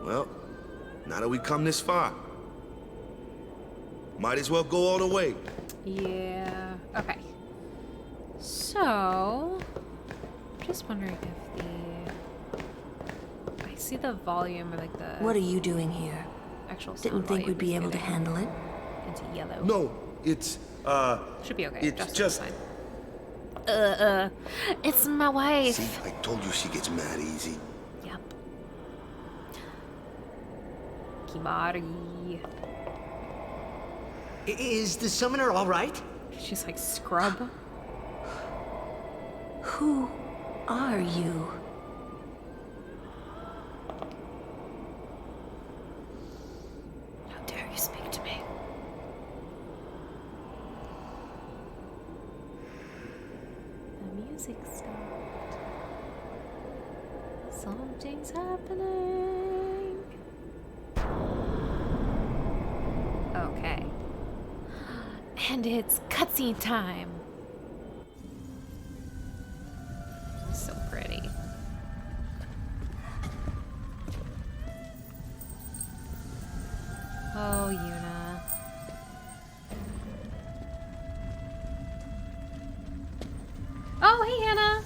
Speaker 3: Well, now that we come this far, might as well go all the way.
Speaker 1: Yeah. Okay. So, I'm just wondering if I see the volume or like the
Speaker 9: What are you doing here?
Speaker 1: actual sound
Speaker 9: Didn't think
Speaker 1: volume
Speaker 9: we'd be
Speaker 1: is
Speaker 9: able to
Speaker 1: getting
Speaker 9: handle it.
Speaker 1: into yellow.
Speaker 3: No, it's,
Speaker 1: Should be okay.
Speaker 3: it's
Speaker 1: Justin's
Speaker 3: just...
Speaker 1: fine. It's my wife.
Speaker 3: See, I told you she gets mad easy.
Speaker 1: Yep. Kimari.
Speaker 2: Is the summoner all right?
Speaker 1: She's like, scrub.
Speaker 9: Who are you?
Speaker 1: How dare you speak to me? The music stopped. Something's happening. Okay. And it's cutscene time. So pretty. Oh, Yuna. Oh, hey, Hannah.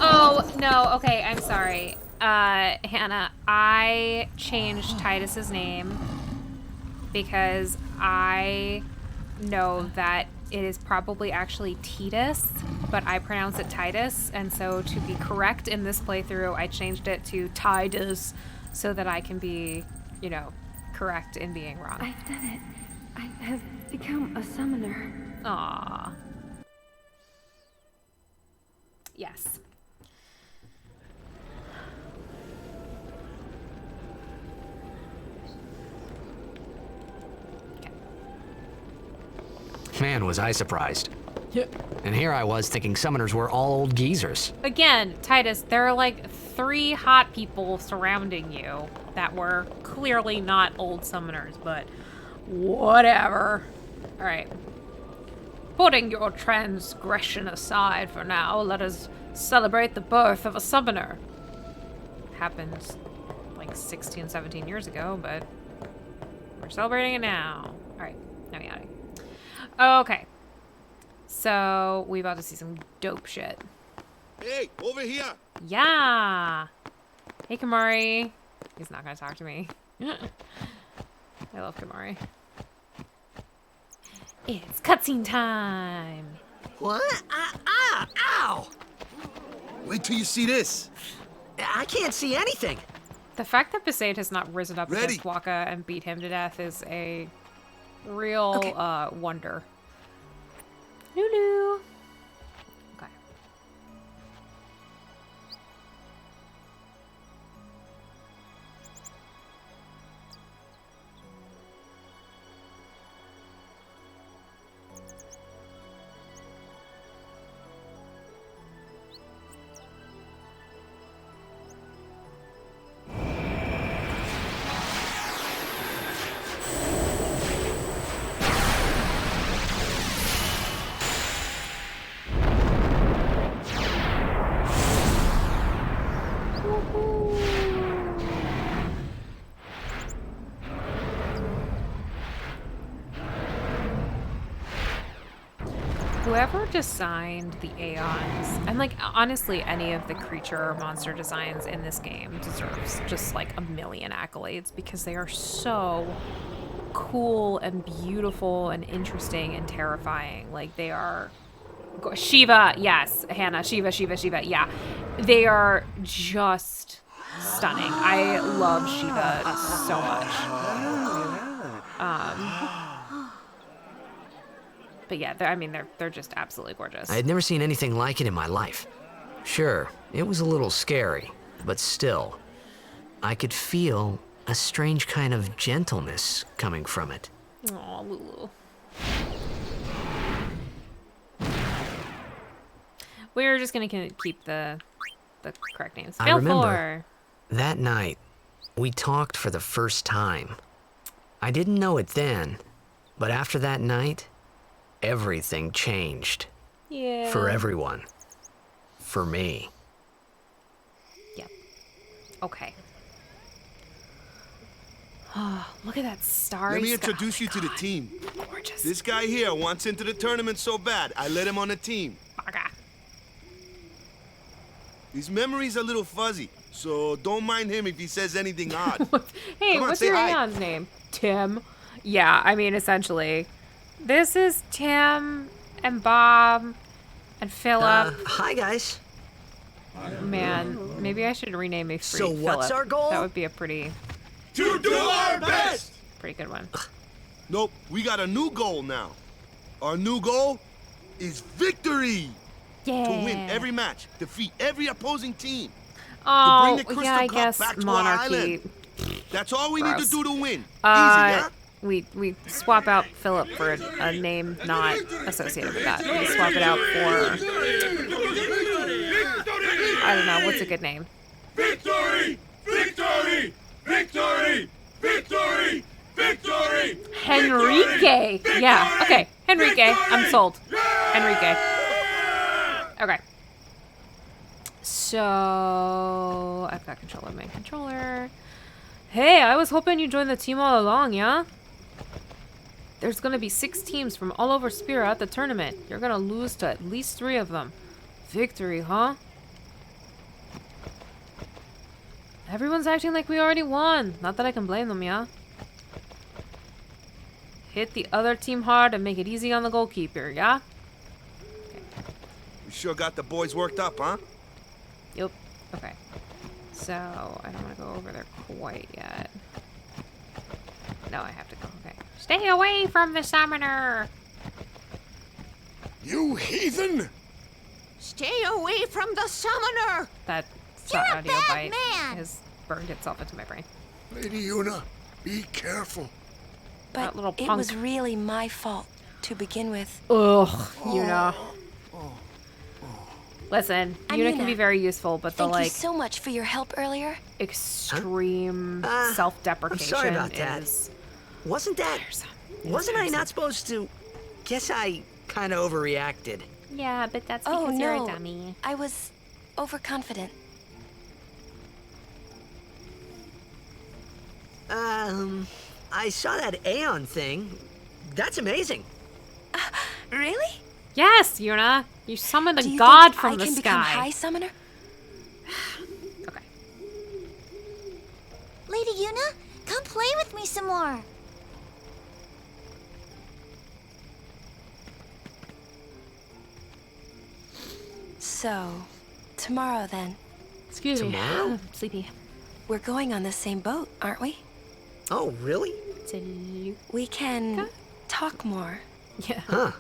Speaker 1: Oh, no. Okay, I'm sorry. Hannah, I changed Titus's name because I know that it is probably actually Titus, but I pronounce it Titus, and so to be correct in this playthrough, I changed it to Titus so that I can be, you know, correct in being wrong.
Speaker 10: I've done it. I have become a summoner.
Speaker 1: Aww. Yes.
Speaker 5: Man, was I surprised. And here I was thinking summoners were all old geezers.
Speaker 1: Again, Titus, there are like 3 hot people surrounding you that were clearly not old summoners, but whatever. Alright. Putting your transgression aside for now, let us celebrate the birth of a summoner. Happened like 16, 17 years ago, but we're celebrating it now. Alright, now we got it. Okay. So, we about to see some dope shit.
Speaker 3: Hey, over here!
Speaker 1: Yeah! Hey, Kamari. He's not gonna talk to me. I love Kamari. It's cutscene time!
Speaker 2: What? Ow!
Speaker 3: Wait till you see this.
Speaker 2: I can't see anything.
Speaker 1: The fact that Besaid has not risen up
Speaker 3: Ready.
Speaker 1: against Waka and beat him to death is a real wonder. Lulu. Okay. Whoever designed the Aeons, and like honestly any of the creature or monster designs in this game deserves just like a million accolades because they are so cool and beautiful and interesting and terrifying. Like they are Shiva, yes, Hannah, Shiva, yeah. They are just stunning. I love Shiva so much. But yeah, they're just absolutely gorgeous.
Speaker 5: I had never seen anything like it in my life. Sure, it was a little scary, but still, I could feel a strange kind of gentleness coming from it.
Speaker 1: Aw, Lulu. We're just gonna keep the correct names.
Speaker 5: I remember that night, we talked for the first time. I didn't know it then, but after that night, everything changed.
Speaker 1: Yeah.
Speaker 5: For everyone. For me.
Speaker 1: Yep. Okay. Oh, look at that starry
Speaker 3: Let me
Speaker 1: sky.
Speaker 3: introduce you to the team.
Speaker 1: Gorgeous.
Speaker 3: This guy here wants into the tournament so bad, I let him on the team.
Speaker 1: Baga.
Speaker 3: His memory's a little fuzzy, so don't mind him if he says anything odd.
Speaker 1: Hey,
Speaker 3: Come on,
Speaker 1: what's
Speaker 3: say
Speaker 1: your
Speaker 3: hi.
Speaker 1: Aeon's name? Tim. Yeah, I mean, essentially. This is Tim and Bob and Philip.
Speaker 2: Hi, guys.
Speaker 1: Man, maybe I should rename me
Speaker 2: So
Speaker 1: Philip.
Speaker 2: what's our goal?
Speaker 1: That would be a pretty
Speaker 3: To do our best!
Speaker 1: good one.
Speaker 3: Nope, we got a new goal now. Our new goal is victory!
Speaker 1: Yeah.
Speaker 3: To win every match, defeat every opposing team.
Speaker 1: Oh,
Speaker 3: to bring the Crystal
Speaker 1: yeah, I
Speaker 3: Cup
Speaker 1: guess
Speaker 3: back to our
Speaker 1: Monarchy.
Speaker 3: island. That's all we need to
Speaker 1: Gross.
Speaker 3: do to win. Easy, huh?
Speaker 1: We swap out Philip for a name not associated with that. We swap it out for, I don't know, what's a good name?
Speaker 3: Victory! Victory! Victory! Victory! Victory!
Speaker 1: Henrique? Enrique! Yeah, okay. Enrique. I'm sold. Enrique. Okay. So, I've got control of my controller. Hey, I was hoping you'd join the team all along, yeah? There's gonna be 6 teams from all over Spira at the tournament. You're gonna lose to at least 3 of them. Victory, huh? Everyone's acting like we already won. Not that I can blame them, yeah? Hit the other team hard and make it easy on the goalkeeper, yeah?
Speaker 3: You sure got the boys worked up, huh?
Speaker 1: Yep. Okay. So, I don't want to go over there quite yet. No, I have to go. Okay. Stay away from the summoner!
Speaker 7: You heathen!
Speaker 11: Stay away from the summoner!
Speaker 1: That audio bite has burned itself into my brain.
Speaker 7: Lady Una, be careful.
Speaker 1: That
Speaker 12: But
Speaker 1: little
Speaker 12: it
Speaker 1: punk.
Speaker 12: was really my fault to begin with.
Speaker 1: Ugh, Yuna. Listen,
Speaker 12: I'm
Speaker 1: Yuna can
Speaker 12: Yuna.
Speaker 1: be very useful, but the
Speaker 12: Thank you
Speaker 1: like
Speaker 12: so much for your help earlier.
Speaker 1: extreme
Speaker 5: I'm
Speaker 1: self-deprecation
Speaker 5: sorry about that.
Speaker 1: is
Speaker 5: Wasn't that...
Speaker 1: tiresome.
Speaker 5: Wasn't I not supposed to... Guess I kind of overreacted.
Speaker 1: Yeah, but that's
Speaker 12: Oh
Speaker 1: because you're
Speaker 12: no,
Speaker 1: a dummy.
Speaker 12: I was overconfident.
Speaker 5: I saw that Aeon thing. That's amazing.
Speaker 12: Really?
Speaker 1: Yes, Yuna. You summoned a
Speaker 12: Do you
Speaker 1: god
Speaker 12: think
Speaker 1: from
Speaker 12: I
Speaker 1: the
Speaker 12: can
Speaker 1: sky.
Speaker 12: become High Summoner?
Speaker 1: Okay.
Speaker 9: Lady Una, come play with me some more.
Speaker 12: So, tomorrow then.
Speaker 1: Excuse
Speaker 5: Tomorrow?
Speaker 1: me. I'm sleepy.
Speaker 12: We're going on the same boat, aren't we?
Speaker 5: Oh, really?
Speaker 12: We can talk more.
Speaker 1: Yeah.
Speaker 5: Huh.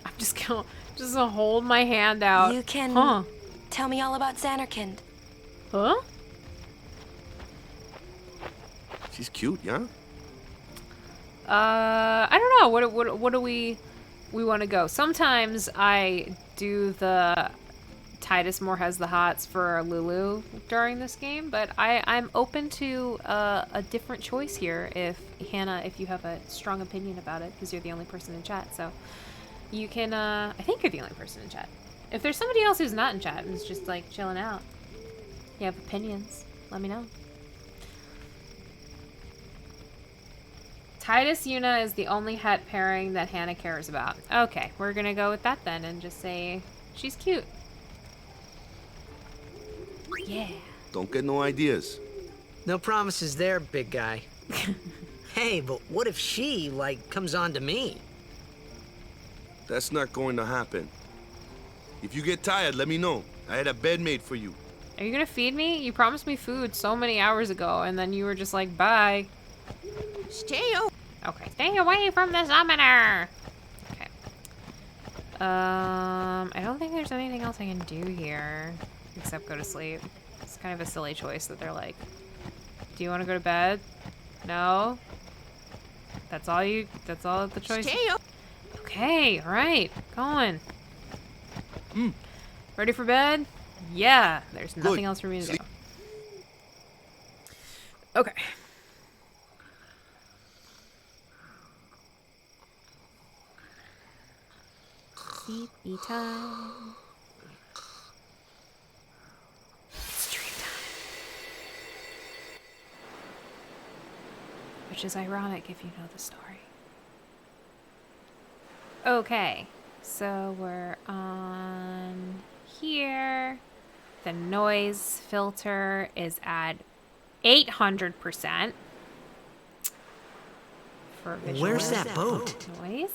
Speaker 1: I'm just gonna hold my hand out.
Speaker 12: You can
Speaker 1: Huh?
Speaker 12: tell me all about Xanarkand.
Speaker 1: Huh?
Speaker 3: She's cute, yeah?
Speaker 1: I don't know. What do we want to go? Sometimes I do the Titus more has the hots for Lulu during this game, but I'm open to a different choice here if Hannah, if you have a strong opinion about it, because you're the only person in chat. So you can, I think you're the only person in chat. If there's somebody else who's not in chat and is just like chilling out, you have opinions, let me know. Titus Yuna is the only het pairing that Hannah cares about. Okay, we're gonna go with that then and just say she's cute. Yeah.
Speaker 3: Don't get no ideas.
Speaker 5: No promises there, big guy. Hey, but what if she, like, comes on to me?
Speaker 3: That's not going to happen. If you get tired, let me know. I had a bed made for you.
Speaker 1: Are you gonna feed me? You promised me food so many hours ago, and then you were just like, bye. Okay, stay away from the summoner! Okay. I don't think there's anything else I can do here, except go to sleep. It's kind of a silly choice that they're like, do you want to go to bed? No? That's all the choice? Okay, alright, going. Ready for bed? Yeah, there's nothing else for me to do. Okay. Sleepy time. It's dream time. Which is ironic if you know the story. Okay, so we're on here. The noise filter is at 800% for visual.
Speaker 5: Where's that boat?
Speaker 1: Noise?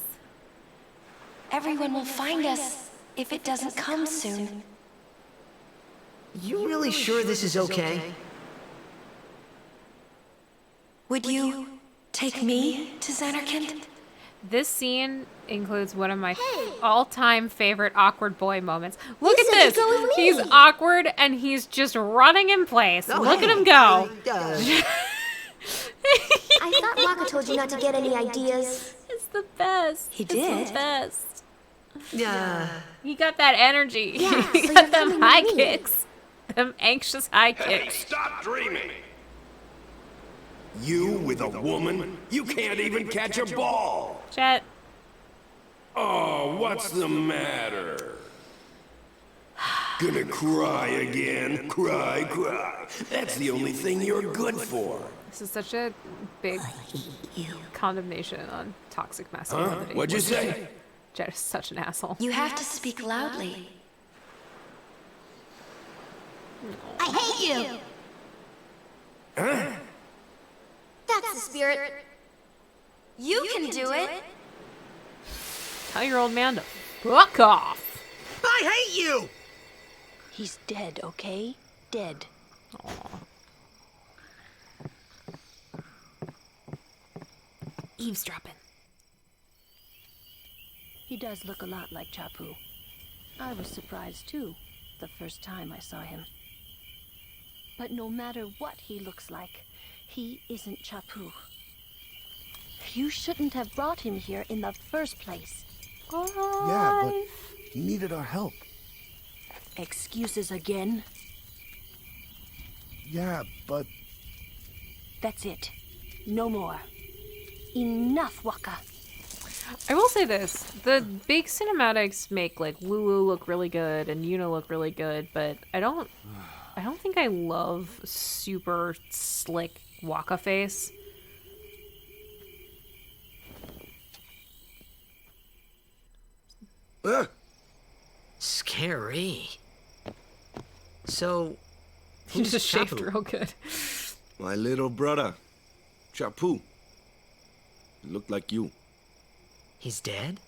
Speaker 12: Everyone will find us if it doesn't come soon.
Speaker 5: You really sure this is okay?
Speaker 12: Would you take me to Xanarkand?
Speaker 1: This scene includes one of my all-time favorite awkward boy moments. Look at this. He's awkward and he's just running in place. Look at him go.
Speaker 9: I thought Waka told you not to get any ideas.
Speaker 1: It's the best.
Speaker 12: He
Speaker 1: It's
Speaker 12: did.
Speaker 1: the best.
Speaker 5: Yeah.
Speaker 1: He got that energy.
Speaker 9: Yeah,
Speaker 1: He
Speaker 9: so
Speaker 1: got
Speaker 9: you're
Speaker 1: them
Speaker 9: coming
Speaker 1: high
Speaker 9: with me.
Speaker 1: kicks. Them anxious high kicks.
Speaker 3: Stop dreaming!
Speaker 13: You with a woman? You can't even catch a ball!
Speaker 1: Chet.
Speaker 13: Oh, what's the matter? Gonna cry again? Cry, cry. That's the only thing you're good for.
Speaker 1: This is such a big condemnation on toxic masculinity.
Speaker 13: Huh? What'd you say?
Speaker 1: Jet is such an asshole.
Speaker 12: You have to speak loudly.
Speaker 9: I hate you!
Speaker 13: Huh?
Speaker 12: That's the spirit. You can do it.
Speaker 1: Tell your old man to fuck off.
Speaker 2: I hate you!
Speaker 9: He's dead, okay? Dead.
Speaker 1: Aww. Eavesdropping.
Speaker 9: He does look a lot like Chapu. I was surprised too, the first time I saw him. But no matter what he looks like, he isn't Chapu. You shouldn't have brought him here in the first place.
Speaker 3: Yeah, but he needed our help.
Speaker 9: Excuses again?
Speaker 3: Yeah, but...
Speaker 9: That's it. No more. Enough, Waka.
Speaker 1: I will say this. The big cinematics make like Lulu look really good and Yuna look really good, but I don't think I love super slick Waka face.
Speaker 5: Scary. So,
Speaker 1: He
Speaker 5: who's
Speaker 1: just shaved
Speaker 5: Chapu?
Speaker 1: real good.
Speaker 3: My little brother, Chapu. He looked like you.
Speaker 5: He's dead?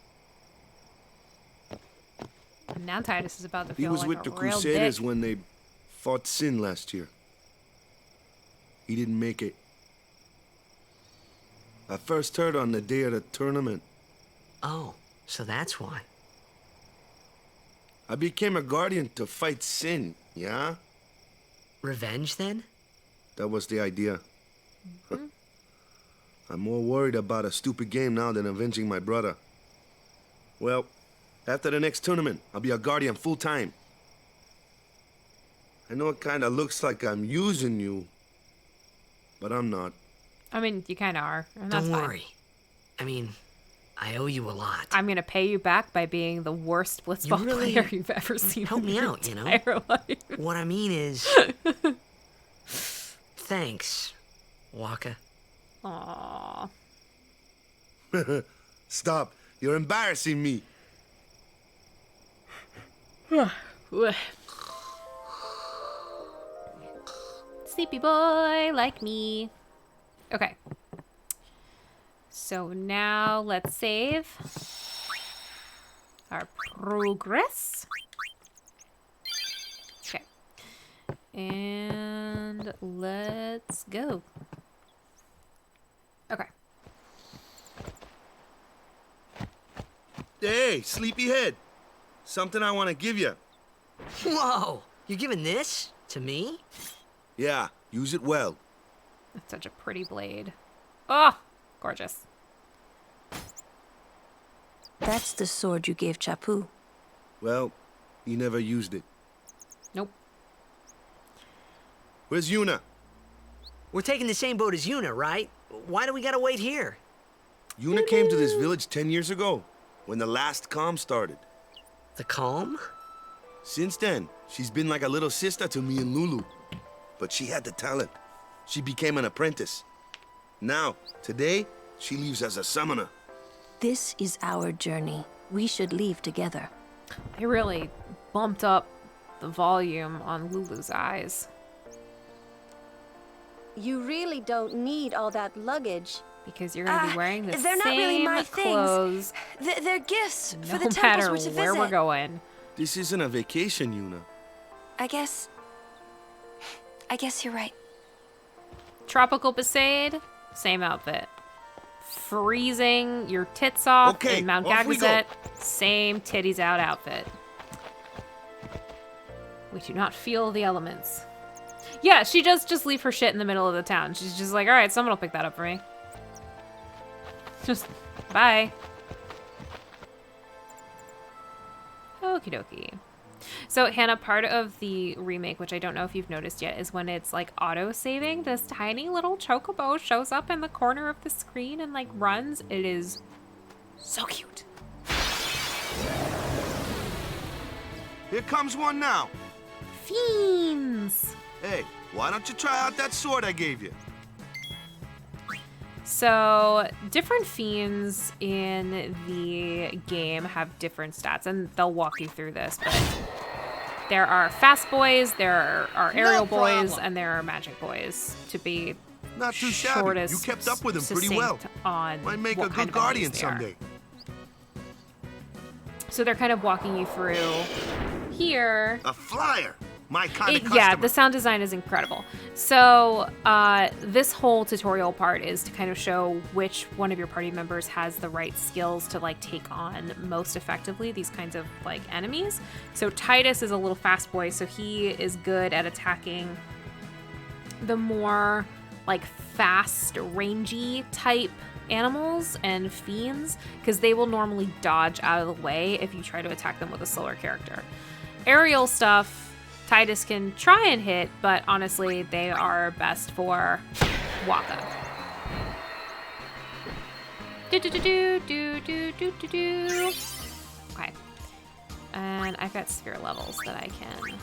Speaker 1: And now Titus is about to
Speaker 3: He
Speaker 1: feel
Speaker 3: was
Speaker 1: like
Speaker 3: with
Speaker 1: a
Speaker 3: the
Speaker 1: real
Speaker 3: Crusaders
Speaker 1: dick.
Speaker 3: when they fought Sin last year. He didn't make it. I first heard on the day of the tournament.
Speaker 5: Oh, so that's why.
Speaker 3: I became a guardian to fight Sin, yeah?
Speaker 5: Revenge, then?
Speaker 3: That was the idea. I'm more worried about a stupid game now than avenging my brother. Well, after the next tournament, I'll be a guardian full-time. I know it kind of looks like I'm using you, but I'm not.
Speaker 1: I mean, you kind of are. And that's
Speaker 5: Don't
Speaker 1: fine.
Speaker 5: worry. I mean, I owe you a lot.
Speaker 1: I'm going to pay you back by being the worst blitzball
Speaker 5: You really
Speaker 1: player you've ever seen
Speaker 5: help
Speaker 1: in
Speaker 5: me
Speaker 1: your
Speaker 5: out, you know?
Speaker 1: entire life.
Speaker 5: What I mean is... Thanks, Waka.
Speaker 1: Aww.
Speaker 3: Stop. You're embarrassing me.
Speaker 1: Sleepy boy like me. Okay. So now let's save our progress. Okay. And let's go. Okay.
Speaker 3: Hey, sleepyhead. Something I want to give you.
Speaker 5: Whoa! You're giving this to me?
Speaker 3: Yeah, use it well.
Speaker 1: That's such a pretty blade. Oh, gorgeous.
Speaker 9: That's the sword you gave Chapu.
Speaker 3: Well, he never used it.
Speaker 1: Nope.
Speaker 3: Where's Yuna?
Speaker 5: We're taking the same boat as Yuna, right? Why do we gotta wait here?
Speaker 3: Yuna came to this village 10 years ago, when the last calm started.
Speaker 5: The calm?
Speaker 3: Since then, she's been like a little sister to me and Lulu. But she had the talent. She became an apprentice. Now, today, she leaves as a summoner.
Speaker 9: This is our journey. We should leave together.
Speaker 1: I really bumped up the volume on Lulu's eyes.
Speaker 14: You really don't need all that luggage.
Speaker 1: Because you're going to be wearing the
Speaker 12: they're not
Speaker 1: same
Speaker 12: really my
Speaker 1: clothes
Speaker 12: things. They're gifts
Speaker 1: no
Speaker 12: for the temples
Speaker 1: matter
Speaker 12: we're to
Speaker 1: where
Speaker 12: visit.
Speaker 1: we're going.
Speaker 3: This isn't a vacation, Yuna.
Speaker 12: I guess you're right.
Speaker 1: Tropical Besaid, same outfit. Freezing your tits off
Speaker 3: Okay,
Speaker 1: in Mount
Speaker 3: off we go.
Speaker 1: Gagazet, same titties out outfit. We do not feel the elements. Yeah, she does just leave her shit in the middle of the town. She's just like, all right, someone will pick that up for me. Just, bye. Okie dokie. So, Hannah, part of the remake, which I don't know if you've noticed yet, is when it's like auto-saving, this tiny little chocobo shows up in the corner of the screen and like runs. It is so cute.
Speaker 3: Here comes one now.
Speaker 1: Fiends!
Speaker 3: Hey, why don't you try out that sword I gave you?
Speaker 1: So, different fiends in the game have different stats, and they'll walk you through this, but there are fast boys, there are aerial boys, and there are magic boys, to be
Speaker 3: not too shabby. You kept up with him pretty well. Might make a good guardian someday.
Speaker 1: So they're kind of walking you through here.
Speaker 3: A flyer! My kind of customer.
Speaker 1: Yeah, the sound design is incredible. So this whole tutorial part is to kind of show which one of your party members has the right skills to like take on most effectively these kinds of like enemies. So Titus is a little fast boy, so he is good at attacking the more like fast, rangy type animals and fiends, because they will normally dodge out of the way if you try to attack them with a slower character. Aerial stuff, Titus can try and hit, but honestly, they are best for Waka. Okay. And I've got sphere levels that I can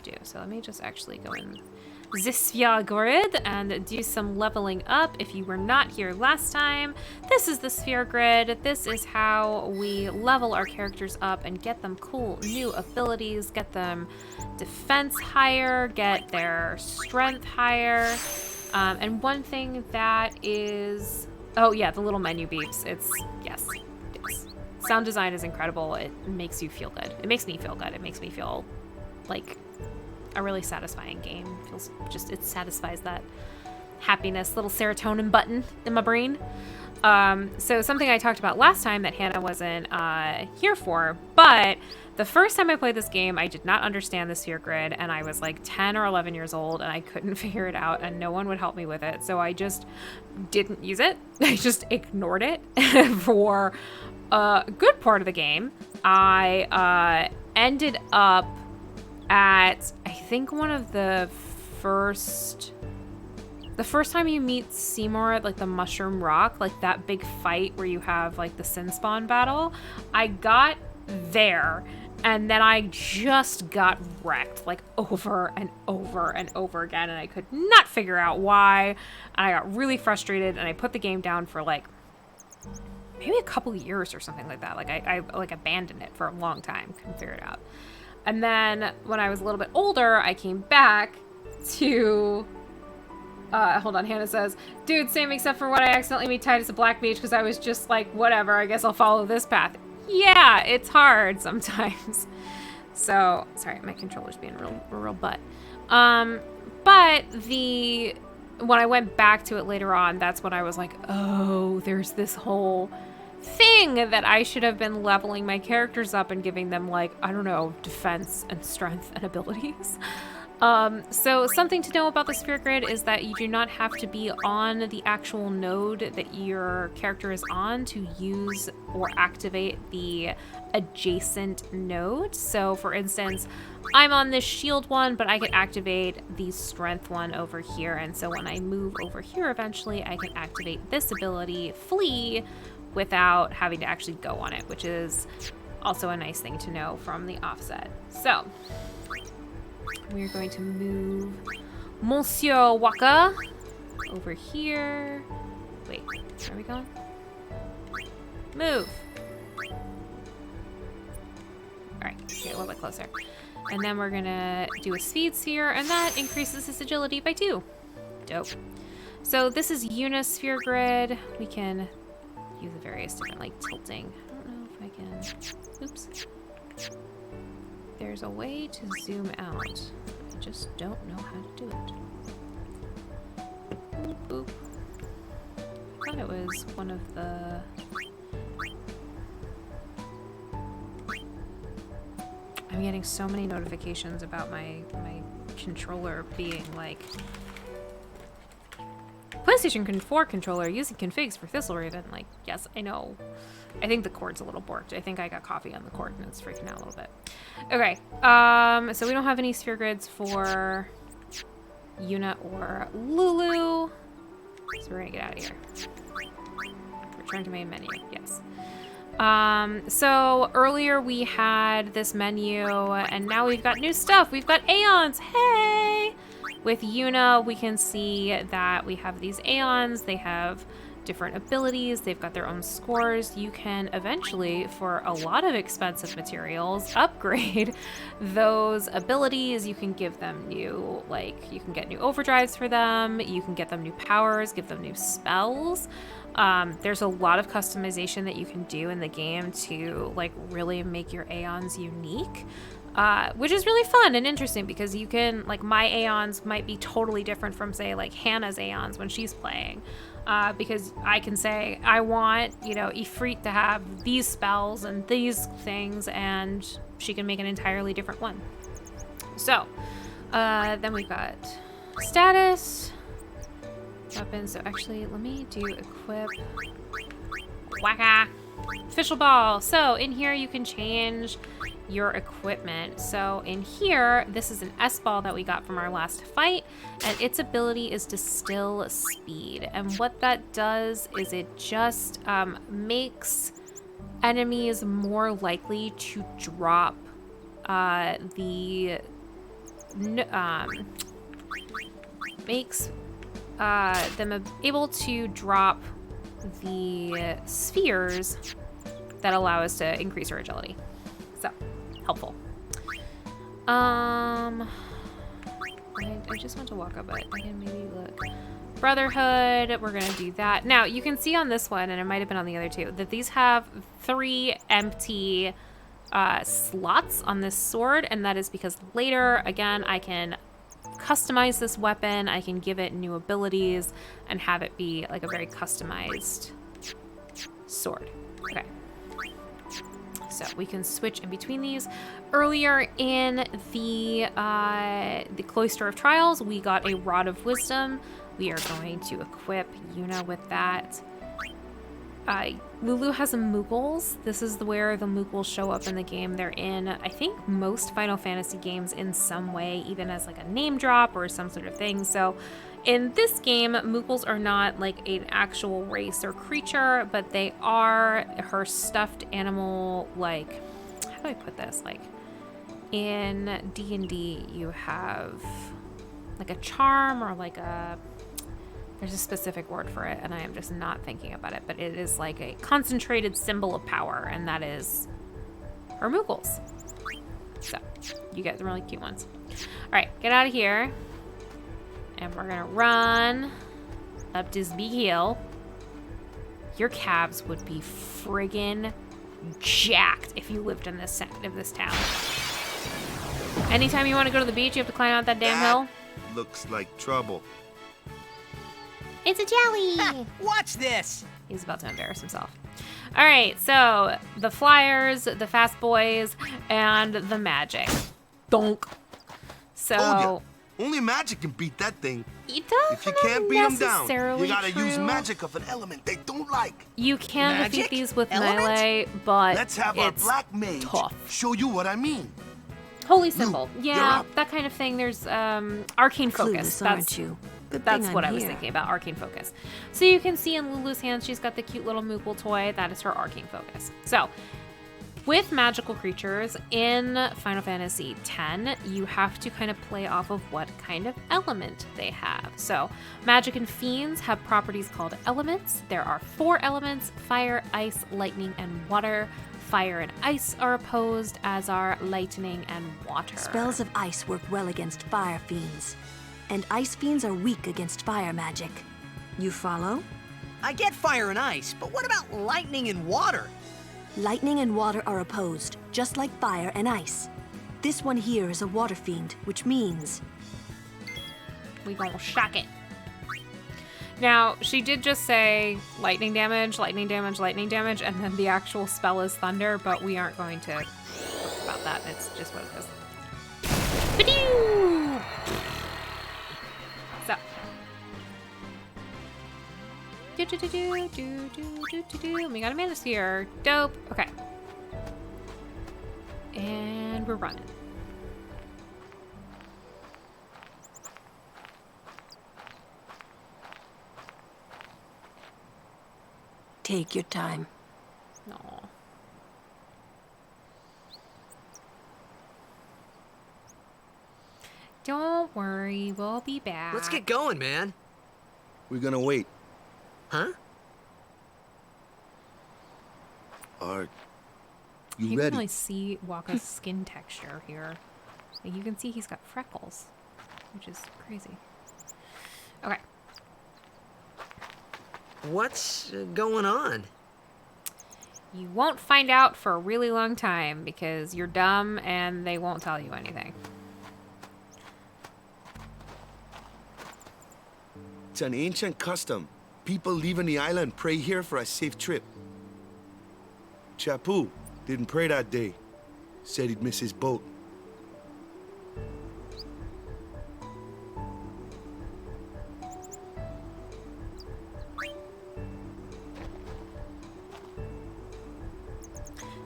Speaker 1: do. So let me just actually go in Unisphere Grid and do some leveling up. If you were not here last time, this is the Sphere Grid. This is how we level our characters up and get them cool new abilities, get them defense higher, get their strength higher. And one thing that is, oh yeah, the little menu beeps. Yes. Sound design is incredible. It makes you feel good. It makes me feel good. It makes me feel like a really satisfying game. It satisfies that happiness, little serotonin button in my brain. So something I talked about last time that Hannah wasn't here for, but the first time I played this game, I did not understand the Sphere Grid, and I was like 10 or 11 years old, and I couldn't figure it out, and no one would help me with it, so I just didn't use it. I just ignored it for a good part of the game. I ended up at, I think, one of the first time you meet Seymour at like the Mushroom Rock, like that big fight where you have like the Sin Spawn battle. I got there and then I just got wrecked like over and over and over again, and I could not figure out why, and I got really frustrated, and I put the game down for like maybe a couple years or something like that. Like I like abandoned it for a long time, couldn't figure it out. And then when I was a little bit older, I came back to, hold on, Hannah says, dude, same except for when I accidentally made Titus a black mage because I was just like, whatever, I guess I'll follow this path. Yeah, it's hard sometimes. So, sorry, my controller's being real butt. But when I went back to it later on, that's when I was like, oh, there's this whole thing that I should have been leveling my characters up and giving them, like, I don't know, defense and strength and abilities. So something to know about the Sphere Grid is that you do not have to be on the actual node that your character is on to use or activate the adjacent node. So for instance, I'm on this shield one, but I can activate the strength one over here. And so when I move over here, eventually I can activate this ability, Flee, without having to actually go on it, which is also a nice thing to know from the offset. So we're going to move Monsieur Waka over here. Wait, where are we going? Move. All right, get a little bit closer. And then we're gonna do a speed sphere, and that increases his agility by 2. Dope. So this is Unisphere Grid. We can use the various different like tilting. I don't know if I can. Oops. There's a way to zoom out. I just don't know how to do it. Boop, boop. I thought it was one of the. I'm getting so many notifications about my controller being like, "Puss PlayStation 4 controller using configs for Thistle Raven. Like, yes, I know. I think the cord's a little borked. I think I got coffee on the cord and it's freaking out a little bit. Okay, so we don't have any sphere grids for Yuna or Lulu. So we're gonna get out of here. Return to main menu, yes. So earlier we had this menu and now we've got new stuff. We've got Aeons, hey! With Yuna, we can see that we have these Aeons. They have different abilities. They've got their own scores. You can eventually, for a lot of expensive materials, upgrade those abilities. You can give them new, like, you can get new overdrives for them. You can get them new powers, give them new spells. There's a lot of customization that you can do in the game to, like, really make your Aeons unique. Which is really fun and interesting because you can, like, my Aeons might be totally different from, say, like, Hannah's Aeons when she's playing. Because I can say, I want, you know, Ifrit to have these spells and these things, and she can make an entirely different one. So, then we've got status, weapons. So actually, let me do equip. Wacka! Official ball. So in here you can change your equipment. So in here, this is an S ball that we got from our last fight, and its ability is Distill Speed. And what that does is it just makes enemies more likely to drop makes them able to drop the spheres that allow us to increase our agility. So, helpful. I just want to walk up, but I can maybe look. Brotherhood, we're gonna do that. Now, you can see on this one, and it might have been on the other two, that these have 3 empty slots on this sword, and that is because later, again, I can customize this weapon, I can give it new abilities, and have it be like a very customized sword. Okay. So we can switch in between these. Earlier in the Cloister of Trials, we got a Rod of Wisdom. We are going to equip Yuna with that. Lulu has some Moogles. This is where the Moogles show up in the game. They're in, I think, most Final Fantasy games in some way, even as like a name drop or some sort of thing. So in this game, Moogles are not like an actual race or creature, but they are her stuffed animal, like, how do I put this? Like, in D&D, you have like a charm or like a... There's a specific word for it, and I am just not thinking about it, but it is like a concentrated symbol of power, and that is her Moogles. So, you get the really cute ones. All right, get out of here. And we're gonna run up this big hill. Your calves would be friggin' jacked if you lived in this town. Anytime you want to go to the beach, you have to climb out that damn hill.
Speaker 3: Looks like trouble.
Speaker 1: It's a jelly!
Speaker 2: Watch this!
Speaker 1: He's about to embarrass himself. All right, so the flyers, the fast boys, and the magic. Donk. So...
Speaker 3: Only magic can beat that thing.
Speaker 1: It doesn't
Speaker 3: If you can't beat them down, you gotta
Speaker 1: true.
Speaker 3: use magic of an element they don't like.
Speaker 1: You can
Speaker 2: Magic?
Speaker 1: defeat these with
Speaker 2: Element?
Speaker 1: melee, but
Speaker 3: Let's have our
Speaker 1: it's
Speaker 3: black mage
Speaker 1: tough.
Speaker 3: show you what I mean.
Speaker 1: Holy symbol.
Speaker 3: you're
Speaker 1: Yeah,
Speaker 3: up.
Speaker 1: that kind of thing. There's Arcane Focus.
Speaker 12: Clueless, aren't you? Good
Speaker 1: That's
Speaker 12: thing
Speaker 1: what
Speaker 12: I'm
Speaker 1: I was
Speaker 12: here.
Speaker 1: thinking about, Arcane Focus. So you can see in Lulu's hands, she's got the cute little Moogle toy. That is her Arcane Focus. So, with magical creatures in Final Fantasy X, you have to kind of play off of what kind of element they have. So, magic and fiends have properties called elements. There are 4 elements: fire, ice, lightning, and water. Fire and ice are opposed, as are lightning and water.
Speaker 15: Spells of ice work well against fire fiends, and ice fiends are weak against fire magic. You follow?
Speaker 2: I get fire and ice, but what about lightning and water?
Speaker 15: Lightning and water are opposed, just like fire and ice. This one here is a water fiend, which means...
Speaker 1: We gonna shock it. Now, she did just say lightning damage, lightning damage, lightning damage, and then the actual spell is thunder, but we aren't going to talk about that. It's just what it is. Ba-doo! So. We got a mana sphere. Dope. Okay. And we're running.
Speaker 15: Take your time.
Speaker 1: No. Don't worry, we'll be back.
Speaker 5: Let's get going, man.
Speaker 3: We're gonna wait.
Speaker 5: Huh?
Speaker 3: Are
Speaker 1: You
Speaker 3: you
Speaker 1: can
Speaker 3: ready?
Speaker 1: really see Waka's skin texture here. Like, you can see he's got freckles, which is crazy. Okay.
Speaker 5: What's going on?
Speaker 1: You won't find out for a really long time because you're dumb and they won't tell you anything.
Speaker 3: It's an ancient custom. People leaving the island pray here for a safe trip. Chappu didn't pray that day. Said he'd miss his boat.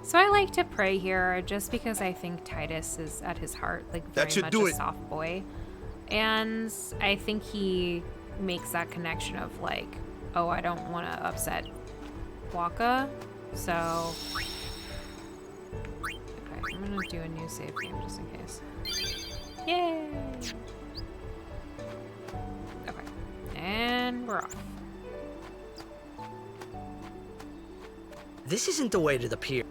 Speaker 1: So I like to pray here just because I think Titus is at his heart like very much a soft boy. And I think he makes that connection of like, oh, I don't want to upset Waka. So okay, I'm gonna do a new save game just in case. Yay! Okay, and we're off.
Speaker 5: This isn't the way to the pier.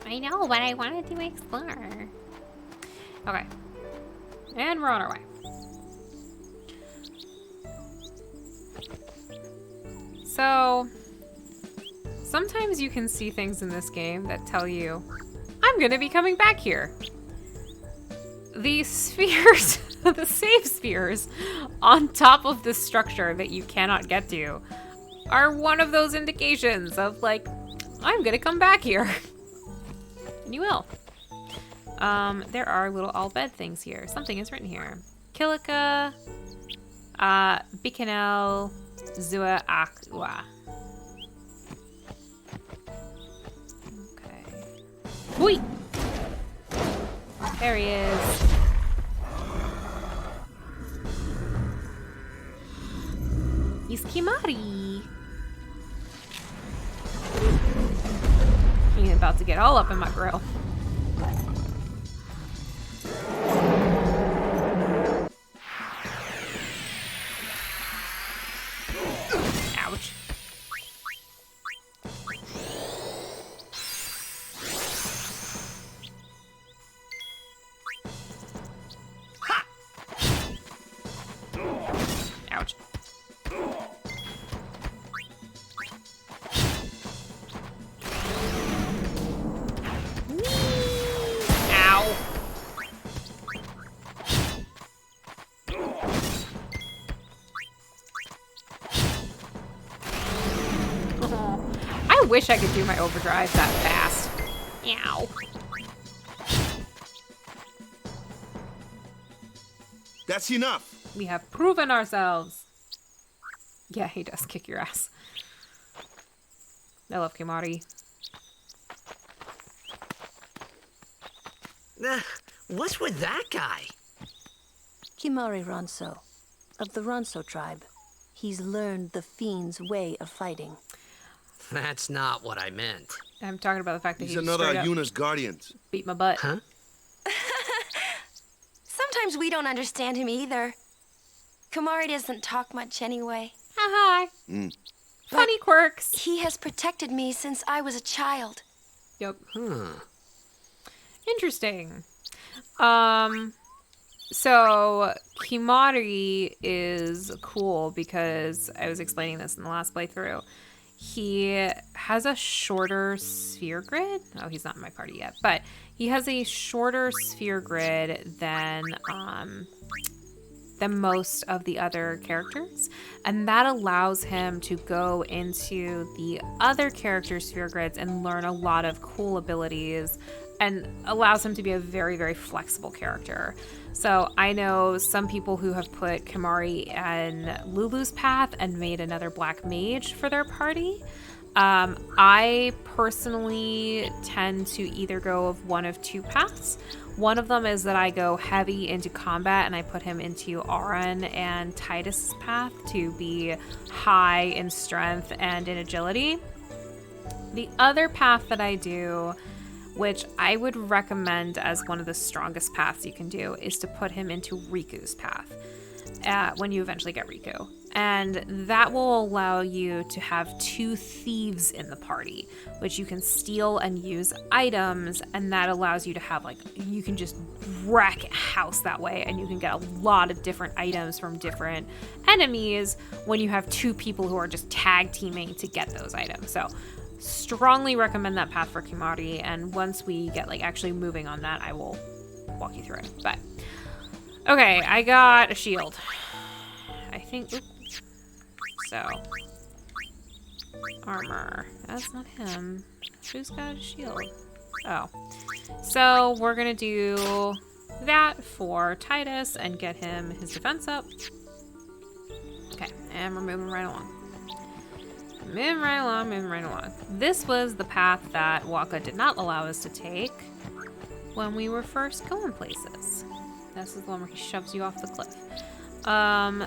Speaker 1: I know, but I wanted to explore. Okay. And we're on our way. So, sometimes you can see things in this game that tell you, I'm gonna be coming back here. The spheres, the save spheres on top of this structure that you cannot get to are one of those indications of like, I'm gonna come back here. And you will. There are little all bed things here. Something is written here. Kilika, Bikanel, Zua Akwa. Okay. Whee! There he is. He's Kimari. He's about to get all up in my grill. Ouch. Ha! Ouch. I wish I could do my overdrive that fast. Ow.
Speaker 3: That's enough.
Speaker 1: We have proven ourselves. Yeah, he does kick your ass. I love Kimari.
Speaker 5: What's with that guy?
Speaker 15: Kimari Ronso, of the Ronso tribe. He's learned the Fiend's way of fighting.
Speaker 5: That's not what I meant.
Speaker 1: I'm talking about the fact that
Speaker 3: He's
Speaker 1: he just
Speaker 3: another
Speaker 1: straight up
Speaker 3: Yuna's guardians.
Speaker 1: beat my butt.
Speaker 5: Huh?
Speaker 12: Sometimes we don't understand him either. Kamari doesn't talk much anyway.
Speaker 1: Hi. Funny quirks.
Speaker 12: He has protected me since I was a child.
Speaker 1: Yep.
Speaker 5: Huh.
Speaker 1: Interesting. So Kimari is cool because I was explaining this in the last playthrough. He has a shorter sphere grid. Oh, he's not in my party yet, but he has a shorter sphere grid than most of the other characters, and that allows him to go into the other characters' sphere grids and learn a lot of cool abilities and allows him to be a very, very flexible character. So I know some people who have put Kimahri in Lulu's path and made another black mage for their party. I personally tend to either go of one of two paths. One of them is that I go heavy into combat and I put him into Auron and Titus' path to be high in strength and in agility. The other path that I do, which I would recommend as one of the strongest paths you can do, is to put him into Riku's path when you eventually get Riku. And that will allow you to have two thieves in the party, which you can steal and use items, and that allows you to have, like, you can just wreck a house that way, and you can get a lot of different items from different enemies when you have two people who are just tag teaming to get those items. So strongly recommend that path for Kimahri, and once we get like actually moving on that, I will walk you through it. But okay, I got a shield, I think. So armor, that's not him. Who's got a shield? Oh, so we're gonna do that for Titus and get him his defense up. Okay, and we're moving right along. Moving right along. This was the path that Waka did not allow us to take when we were first going places. This is the one where he shoves you off the cliff.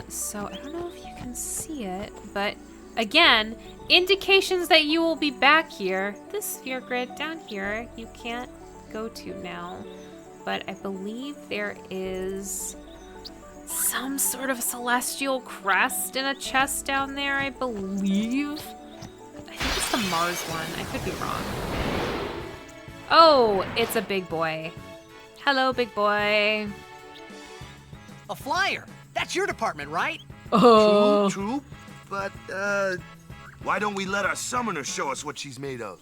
Speaker 1: So I don't know if you can see it, but again, indications that you will be back here. This sphere grid down here, you can't go to now, but I believe there is some sort of celestial crest in a chest down there, I believe. I think it's the Mars one. I could be wrong. Oh, it's a big boy. Hello, big boy.
Speaker 2: A flyer. That's your department, right?
Speaker 3: True. But, why don't we let our summoner show us what she's made of?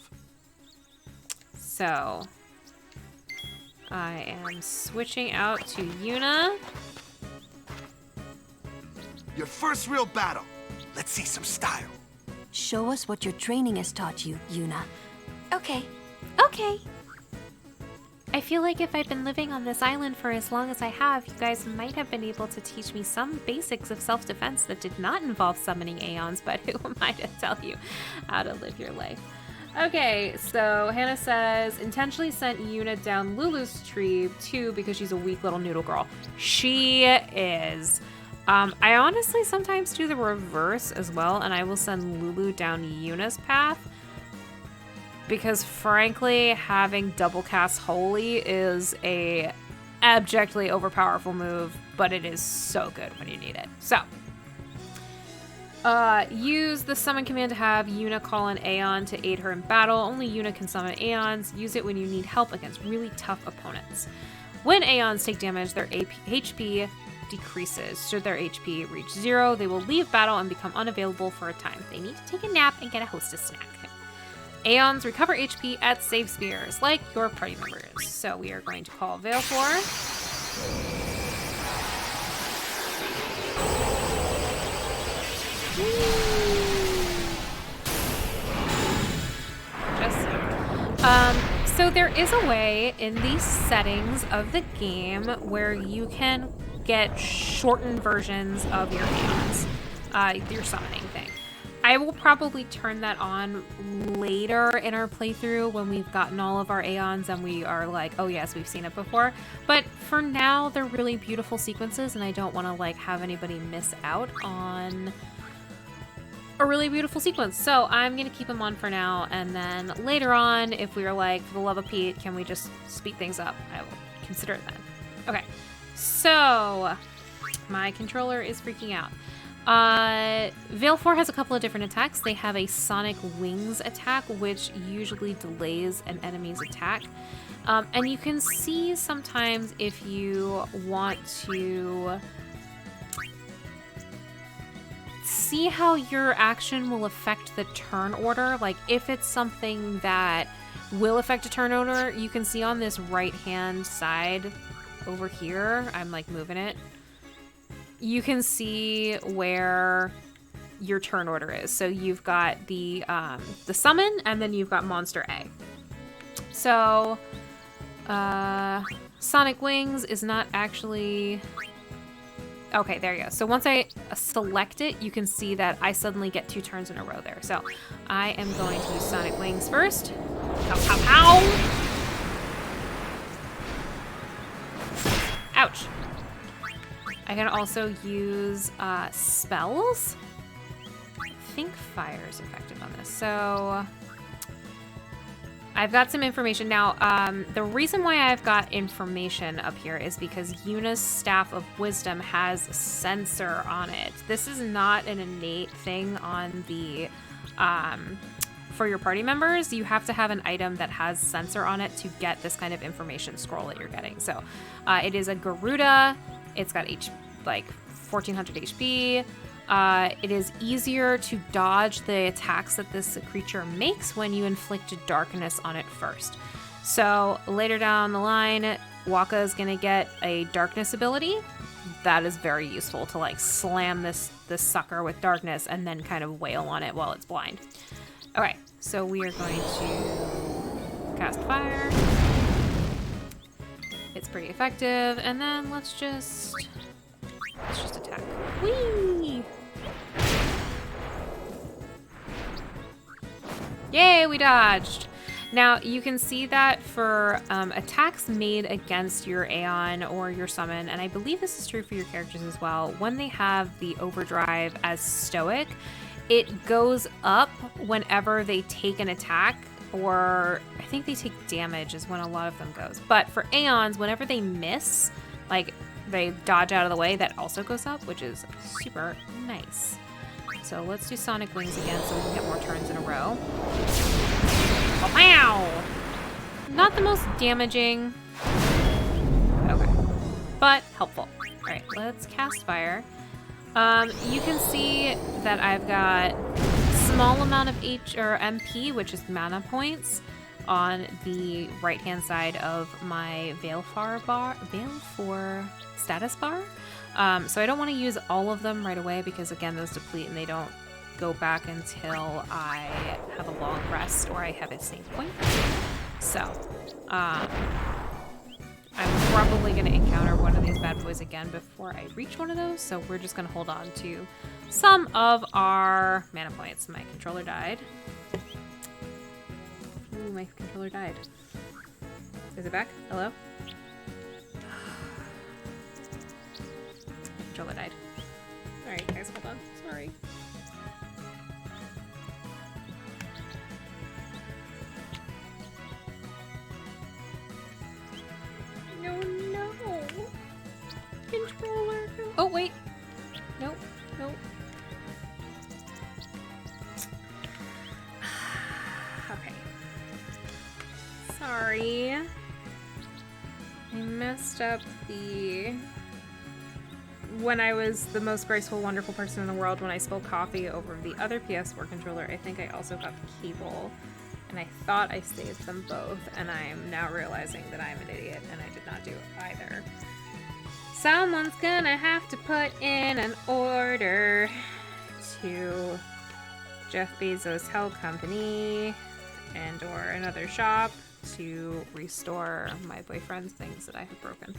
Speaker 1: So, I am switching out to Yuna.
Speaker 3: Your first real battle. Let's see some style.
Speaker 15: Show us what your training has taught you, Yuna.
Speaker 12: Okay.
Speaker 1: Okay. I feel like if I'd been living on this island for as long as I have, you guys might have been able to teach me some basics of self-defense that did not involve summoning Aeons, but who am I to tell you how to live your life? Okay, so Hannah says, intentionally sent Yuna down Lulu's tree too because she's a weak little noodle girl. She is. I honestly sometimes do the reverse as well, and I will send Lulu down Yuna's path because frankly, having double cast Holy is a abjectly overpowerful move, but it is so good when you need it. So, use the summon command to have Yuna call an Aeon to aid her in battle. Only Yuna can summon Aeons. Use it when you need help against really tough opponents. When Aeons take damage, their HP decreases. Should their HP reach 0, they will leave battle and become unavailable for a time. They need to take a nap and get a hostess snack. Aeons recover HP at save spears, like your party members. So we are going to call Valefor. So there is a way in these settings of the game where you can get shortened versions of your Aeons, your summoning thing. I will probably turn that on later in our playthrough when we've gotten all of our Aeons and we are like, oh yes, we've seen it before. But for now, they're really beautiful sequences and I don't want to like have anybody miss out on a really beautiful sequence. So I'm going to keep them on for now. And then later on, if we are like, for the love of Pete, can we just speed things up? I will consider it then. Okay. So my controller is freaking out. Valefor has a couple of different attacks. They have a Sonic Wings attack, which usually delays an enemy's attack. And you can see sometimes if you want to see how your action will affect the turn order. Like if it's something that will affect a turn order, you can see on this right-hand side over here, I'm like moving it. You can see where your turn order is. So you've got the summon, and then you've got Monster A. So Sonic Wings is not actually... Okay, there you go. So once I select it, you can see that I suddenly get 2 turns in a row there. So I am going to use Sonic Wings first. Pow, pow, pow! Ouch. I can also use spells. I think fire is effective on this. So I've got some information. Now, the reason why I've got information up here is because Yuna's Staff of Wisdom has sensor on it. This is not an innate thing on the, for your party members. You have to have an item that has sensor on it to get this kind of information scroll that you're getting. So it is a Garuda. It's got 1400 HP. It is easier to dodge the attacks that this creature makes when you inflict darkness on it first. So later down the line, Waka is going to get a darkness ability. That is very useful to like slam this sucker with darkness and then kind of wail on it while it's blind. Okay, so we are going to cast fire. It's pretty effective, and then let's just attack. Whee! Yay, we dodged. Now, you can see that for attacks made against your Aeon or your summon, and I believe this is true for your characters as well, when they have the overdrive as stoic, it goes up whenever they take an attack, or I think they take damage is when a lot of them goes. But for Aeons, whenever they miss, like they dodge out of the way, that also goes up, which is super nice. So let's do Sonic Wings again so we can get more turns in a row. Oh, wow! Not the most damaging. Okay. But helpful. Alright, let's cast fire. You can see that I've got small amount of MP, which is mana points, on the right-hand side of my Valefor status bar. So I don't want to use all of them right away because, again, those deplete and they don't go back until I have a long rest or I have a save point. So, I'm probably going to encounter one of these bad boys again before I reach one of those, so we're just going to hold on to some of our mana points. My controller died. Ooh, my controller died. Is it back? Hello? My controller died. Alright, guys, hold on. Sorry. No. Controller. Oh, wait. Nope. Okay. Sorry. I messed up when I was the most graceful, wonderful person in the world when I spilled coffee over the other PS4 controller. I think I also got the cable. And I thought I saved them both, and I'm now realizing that I'm an idiot, and I did not do either. Someone's gonna have to put in an order to Jeff Bezos' Hell Company and or another shop to restore my boyfriend's things that I have broken.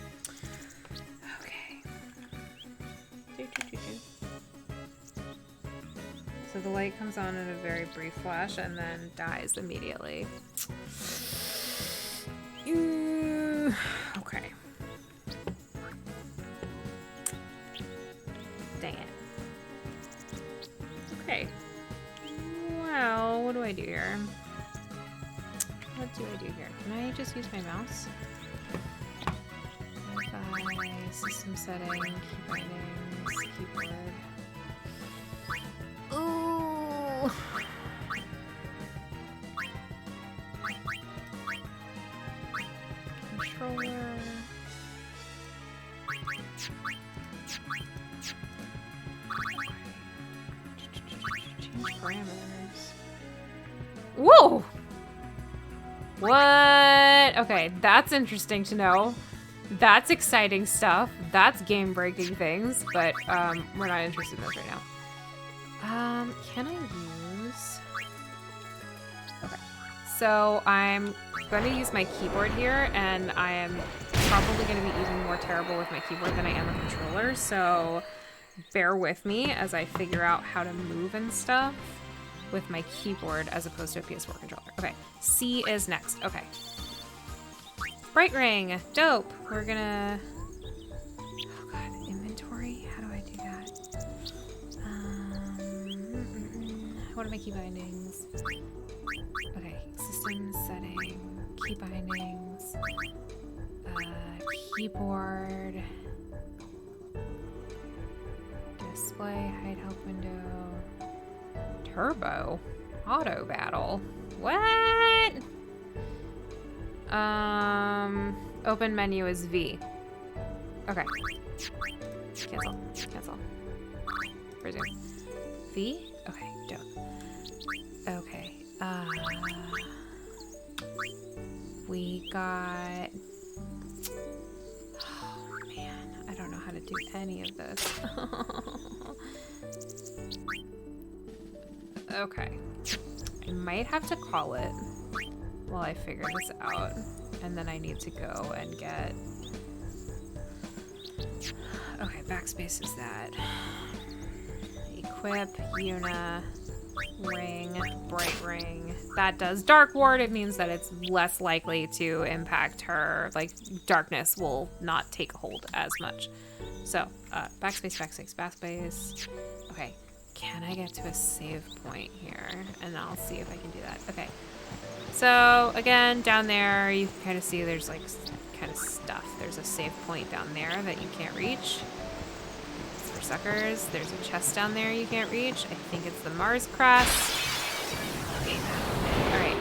Speaker 1: Okay. So the light comes on in a very brief flash and then dies immediately. Okay. Dang it. Okay. Well, what do I do here? What do I do here? Can I just use my mouse? Wi-Fi, system setting, key bindings, keyboard. Ooh. Controller. Change parameters. Whoa! What? Okay, that's interesting to know. That's exciting stuff. That's game-breaking things, but we're not interested in this right now. Can I use... Okay. So I'm going to use my keyboard here, and I am probably going to be even more terrible with my keyboard than I am a controller, so bear with me as I figure out how to move and stuff with my keyboard as opposed to a PS4 controller. Okay, C is next. Okay. Bright ring. Dope. We're gonna... Oh god, inventory? How do I do that? What are my key bindings? Okay, system setting, key bindings, keyboard, display, hide help window, turbo, auto battle. What? Open menu is V. Okay. Cancel. Cancel. Resume. V? Okay, dope. Okay. We got... Oh, man. I don't know how to do any of this. Okay. I might have to call it while I figure this out. And then I need to go and get... Okay, backspace is that. Equip, Una, ring, bright ring. That does dark ward. It means that it's less likely to impact her. Like, darkness will not take hold as much. So, backspace, backspace, backspace. Okay, can I get to a save point here? And I'll see if I can do that. Okay. So, again, down there, you can kind of see there's, like, kind of stuff. There's a save point down there that you can't reach. It's for suckers. There's a chest down there you can't reach. I think it's the Mars crest. Alright.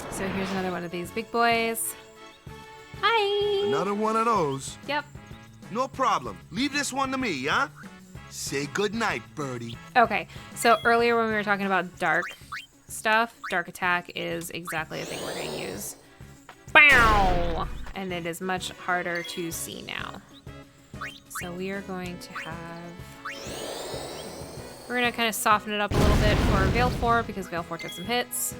Speaker 1: So here's another one of these big boys. Hi!
Speaker 3: Another one of those?
Speaker 1: Yep.
Speaker 3: No problem. Leave this one to me, huh? Say goodnight, birdie.
Speaker 1: Okay, so earlier when we were talking about dark stuff, dark attack is exactly the thing we're going to use. Bow! And it is much harder to see now. So we are going to have... We're going to kind of soften it up a little bit for Veiled 4 because Veiled 4 took some hits.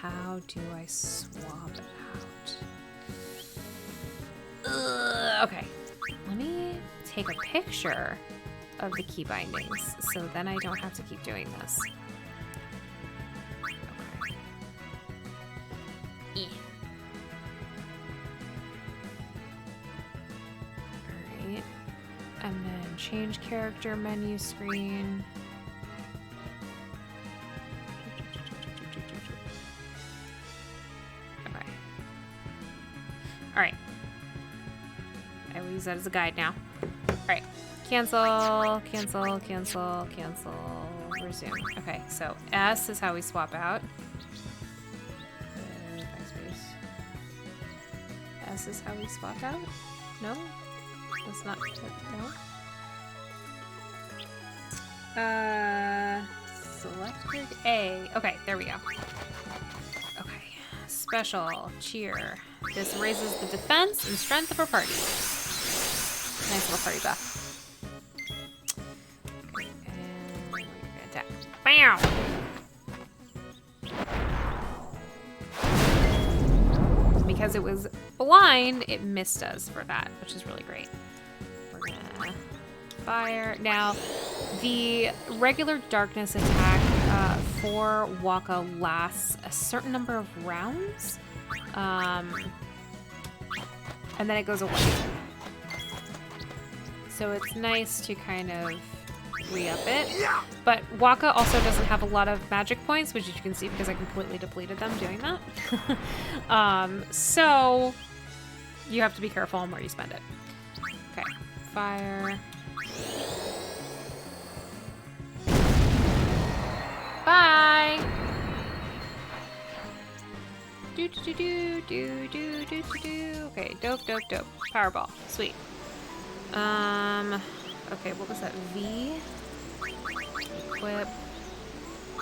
Speaker 1: How do I swap it out? Okay, let me take a picture of the key bindings so then I don't have to keep doing this. Okay. Alright. And then change character menu screen. Okay. Alright. I will use that as a guide now. Alright. Cancel, cancel, cancel, cancel, resume. Okay, so S is how we swap out. Backspace. S is how we swap out? No? That's not it, no? Selected A. Okay, there we go. Okay. Special, cheer. This raises the defense and strength of our party. Nice little party buff. Okay, and we're gonna attack. Bam! Because it was blind, it missed us for that, which is really great. We're gonna fire. Now, the regular darkness attack for Waka lasts a certain number of rounds, and then it goes away. So it's nice to kind of re-up it. But Waka also doesn't have a lot of magic points, which you can see because I completely depleted them doing that. So you have to be careful on where you spend it. Okay, fire. Bye! Do do do do do do do do. Okay, dope, dope, dope. Powerball. Sweet. Okay, what was that? V. Equip.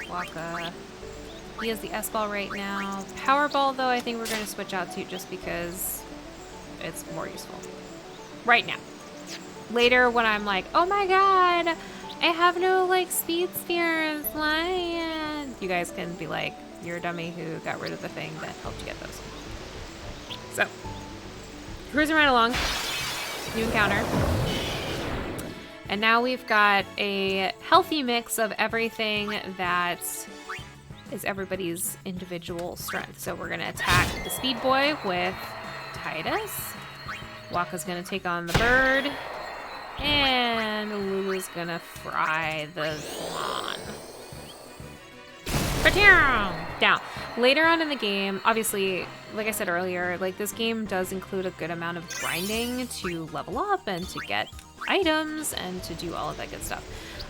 Speaker 1: Waka. He has the S-ball right now. Powerball, though, I think we're going to switch out to just because it's more useful. Right now. Later, when I'm like, oh my god, I have no, like, speed spheres. Why? You guys can be like, You're a dummy who got rid of the thing that helped you get those. So, cruising right along. New encounter. And now we've got a healthy mix of everything that is everybody's individual strength. So we're going to attack the Speed Boy with Titus. Waka's going to take on the bird. And Lulu's going to fry the swan. Down. Later on in the game, obviously, like I said earlier, like this game does include a good amount of grinding to level up and to get items and to do all of that good stuff.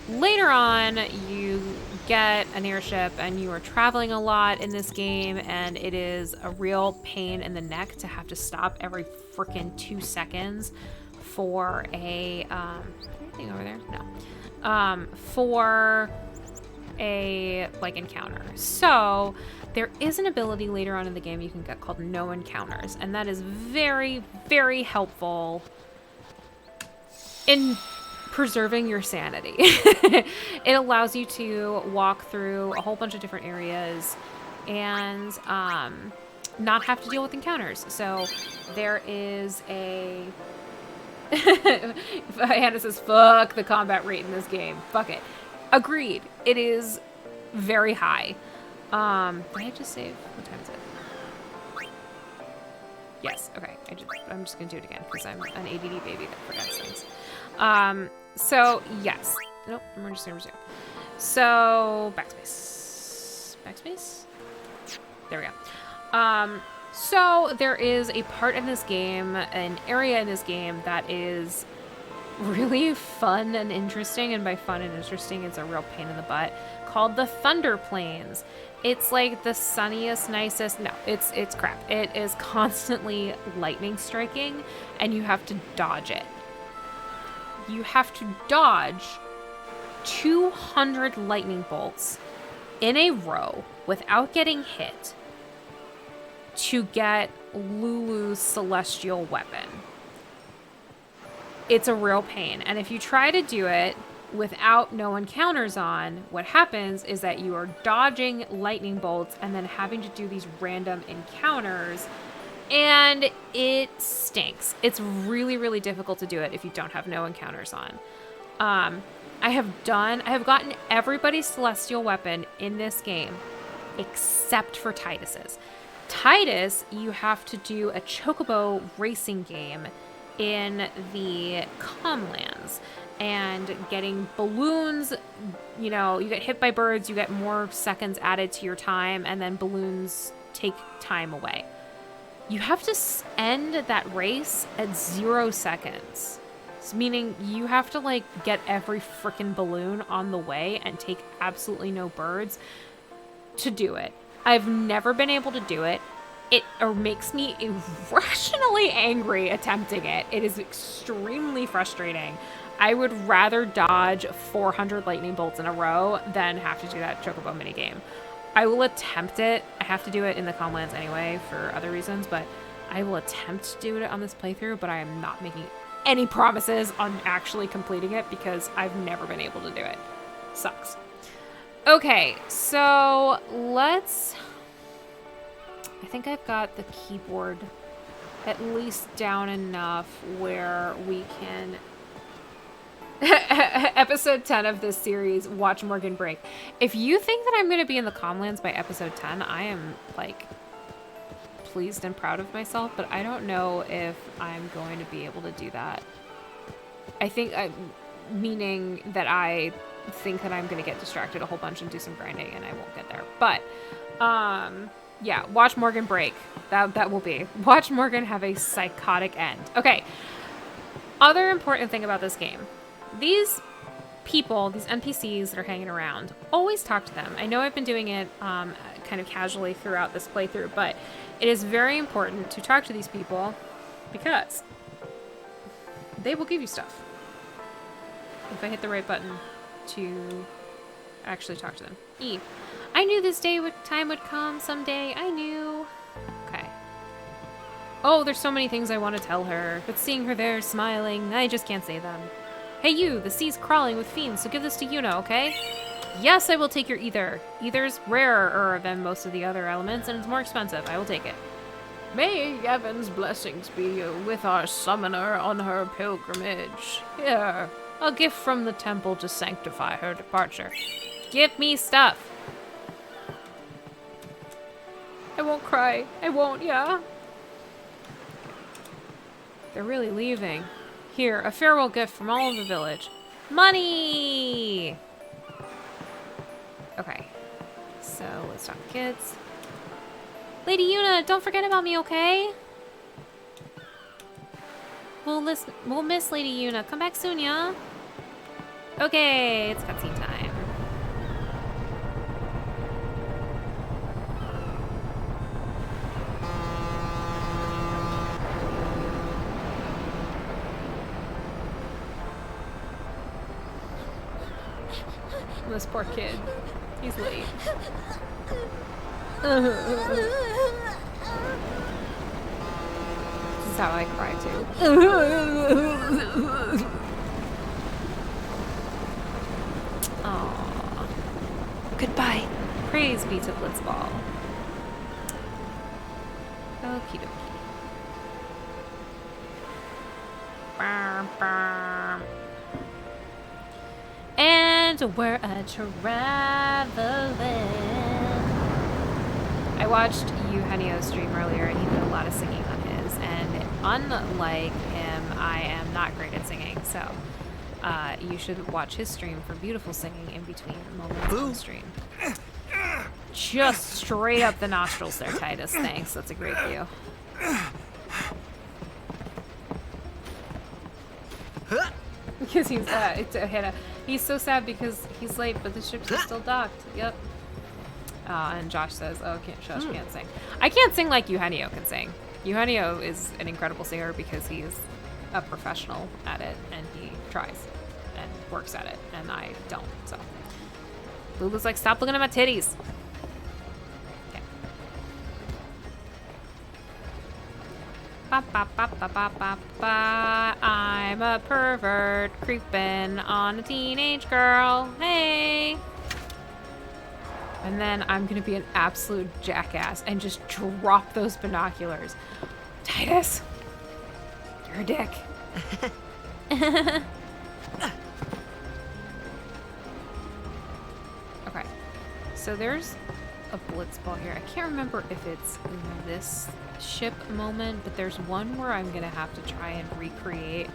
Speaker 1: Later on, you get an airship and you are traveling a lot in this game, and it is a real pain in the neck to have to stop every freaking 2 seconds for a anything over there? No. For a like encounter. So there is an ability later on in the game you can get called no encounters, and that is very, very helpful in preserving your sanity. It allows you to walk through a whole bunch of different areas and not have to deal with encounters. So there is a Hannah says, fuck the combat rate in this game. Fuck it. Agreed. It is very high. Did I just save? What time is it? Yes. Okay. I'm just gonna do it again because I'm an ADD baby that forgets things. So yes. Nope. We're just gonna resume. So backspace. Backspace. There we go. So there is a part in this game, an area in this game that is really fun and interesting, and by fun and interesting, it's a real pain in the butt, called the Thunder Plains. It's like the sunniest, nicest, no, it's crap. It is constantly lightning striking, and you have to dodge it. You have to dodge 200 lightning bolts in a row without getting hit to get Lulu's celestial weapon. It's a real pain. And if you try to do it without no encounters on, what happens is that you are dodging lightning bolts and then having to do these random encounters, and it stinks. It's really, really difficult to do it if you don't have no encounters on. I have gotten everybody's celestial weapon in this game except for Titus's. Titus, you have to do a chocobo racing game in the Comlands, and getting balloons, you know, you get hit by birds, you get more seconds added to your time, and then balloons take time away. You have to end that race at 0 seconds, meaning you have to like get every freaking balloon on the way and take absolutely no birds to do it. I've never been able to do it. It makes me irrationally angry attempting it. It is extremely frustrating. I would rather dodge 400 lightning bolts in a row than have to do that chocobo minigame. I will attempt it. I have to do it in the Comlands anyway for other reasons, but I will attempt to do it on this playthrough, but I am not making any promises on actually completing it because I've never been able to do it. Sucks. Okay, so I think I've got the keyboard at least down enough where we can episode 10 of this series, Watch Morgan Break. If you think that I'm going to be in the Comlands by episode 10, I am like pleased and proud of myself, but I don't know if I'm going to be able to do that. I think meaning that I think that I'm going to get distracted a whole bunch and do some grinding and I won't get there. But yeah, watch Morgan break. That will be. Watch Morgan have a psychotic end. Okay. Other important thing about this game. These people, these NPCs that are hanging around, always talk to them. I know I've been doing it kind of casually throughout this playthrough, but it is very important to talk to these people because they will give you stuff. If I hit the right button to actually talk to them. E. I knew this time would come someday. I knew. Okay. Oh, there's so many things I want to tell her, but seeing her there smiling, I just can't say them. Hey you, the sea's crawling with fiends, so give this to Yuna, okay? Yes, I will take your ether. Ether's rarer than most of the other elements, and it's more expensive. I will take it. May Yevon's blessings be with our summoner on her pilgrimage. Here, a gift from the temple to sanctify her departure. Give me stuff. I won't cry. I won't, yeah? They're really leaving. Here, a farewell gift from all of the village. Money! Okay. So, let's talk to kids. Lady Yuna, don't forget about me, okay? We'll miss Lady Yuna. Come back soon, yeah? Okay, it's cutscene time. This poor kid. He's late. This is how I cry too. Aww.
Speaker 12: Goodbye.
Speaker 1: Praise be to Blitzball. Okie dokie. And we're a-traveling. I watched Eugenio's stream earlier, and he did a lot of singing on his, and unlike him, I am not great at singing, so you should watch his stream for beautiful singing in between moments on the stream. Just straight up the nostrils there, Titus. Thanks, that's a great view. Because he's so sad because he's late, but the ship's still docked. Yep. And Josh says, "Oh, Josh can't sing. I can't sing like Eugenio can sing. Eugenio is an incredible singer because he's a professional at it, and he tries and works at it, and I don't. So Lulu's like, stop looking at my titties." Okay. Ba, ba, ba, ba, ba, ba, ba. I'm a pervert creeping on a teenage girl. Hey. And then I'm gonna be an absolute jackass and just drop those binoculars. Titus, you're a dick. Okay, so there's a Blitzball here. I can't remember if it's this ship moment, but there's one where I'm gonna have to try and recreate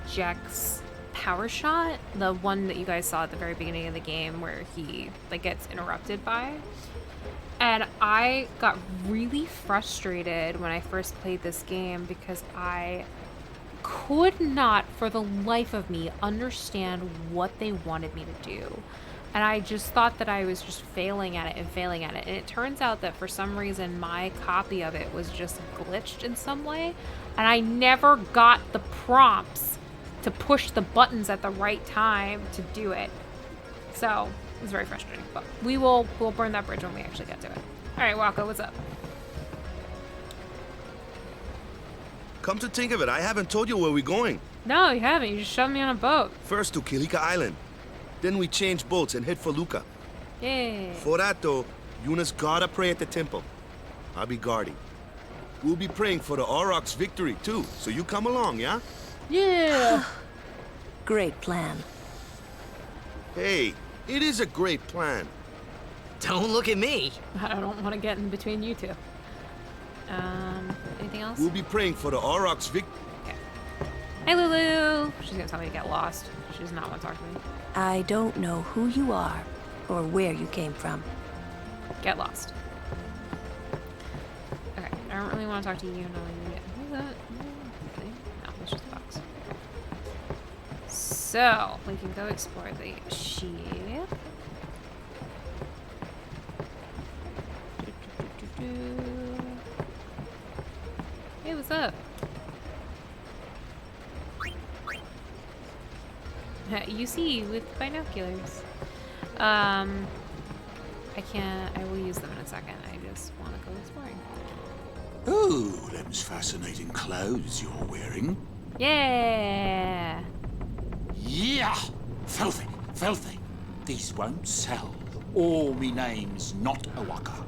Speaker 1: Jack's power shot, the one that you guys saw at the very beginning of the game where he like gets interrupted by. And I got really frustrated when I first played this game because I could not for the life of me understand what they wanted me to do. And I just thought that I was just failing at it. And it turns out that for some reason my copy of it was just glitched in some way, and I never got the prompts to push the buttons at the right time to do it. So it was very frustrating, but we'll burn that bridge when we actually get to it. All right, Waka, what's up?
Speaker 3: Come to think of it, I haven't told you where we're going.
Speaker 1: No, you haven't. You just shoved me on a boat.
Speaker 3: First to Kilika Island. Then we change boats and head for Luca.
Speaker 1: Yay.
Speaker 3: For that though, Yuna's gotta pray at the temple. I'll be guarding. We'll be praying for the Aurochs' victory too, so you come along, yeah?
Speaker 1: Yeah.
Speaker 15: Great plan.
Speaker 3: Hey, it is a great plan.
Speaker 5: Don't look at me.
Speaker 1: I don't want to get in between you two. Anything else?
Speaker 3: We'll be praying for the Aurochs' victory.
Speaker 1: Okay. Hey, Lulu. She's gonna tell me to get lost. She does not want to talk to me.
Speaker 15: I don't know who you are or where you came from.
Speaker 1: Get lost. Okay, I don't really want to talk to you. No, who's that? No, it's just a box. So, we can go explore the ship. Hey, what's up? You see with binoculars. I will use them in a second. I just want to go exploring.
Speaker 13: Oh, them's fascinating clothes you're wearing.
Speaker 1: Yeah.
Speaker 13: Yeah! Filthy, filthy.
Speaker 16: These won't sell. Or me name's not Awaka.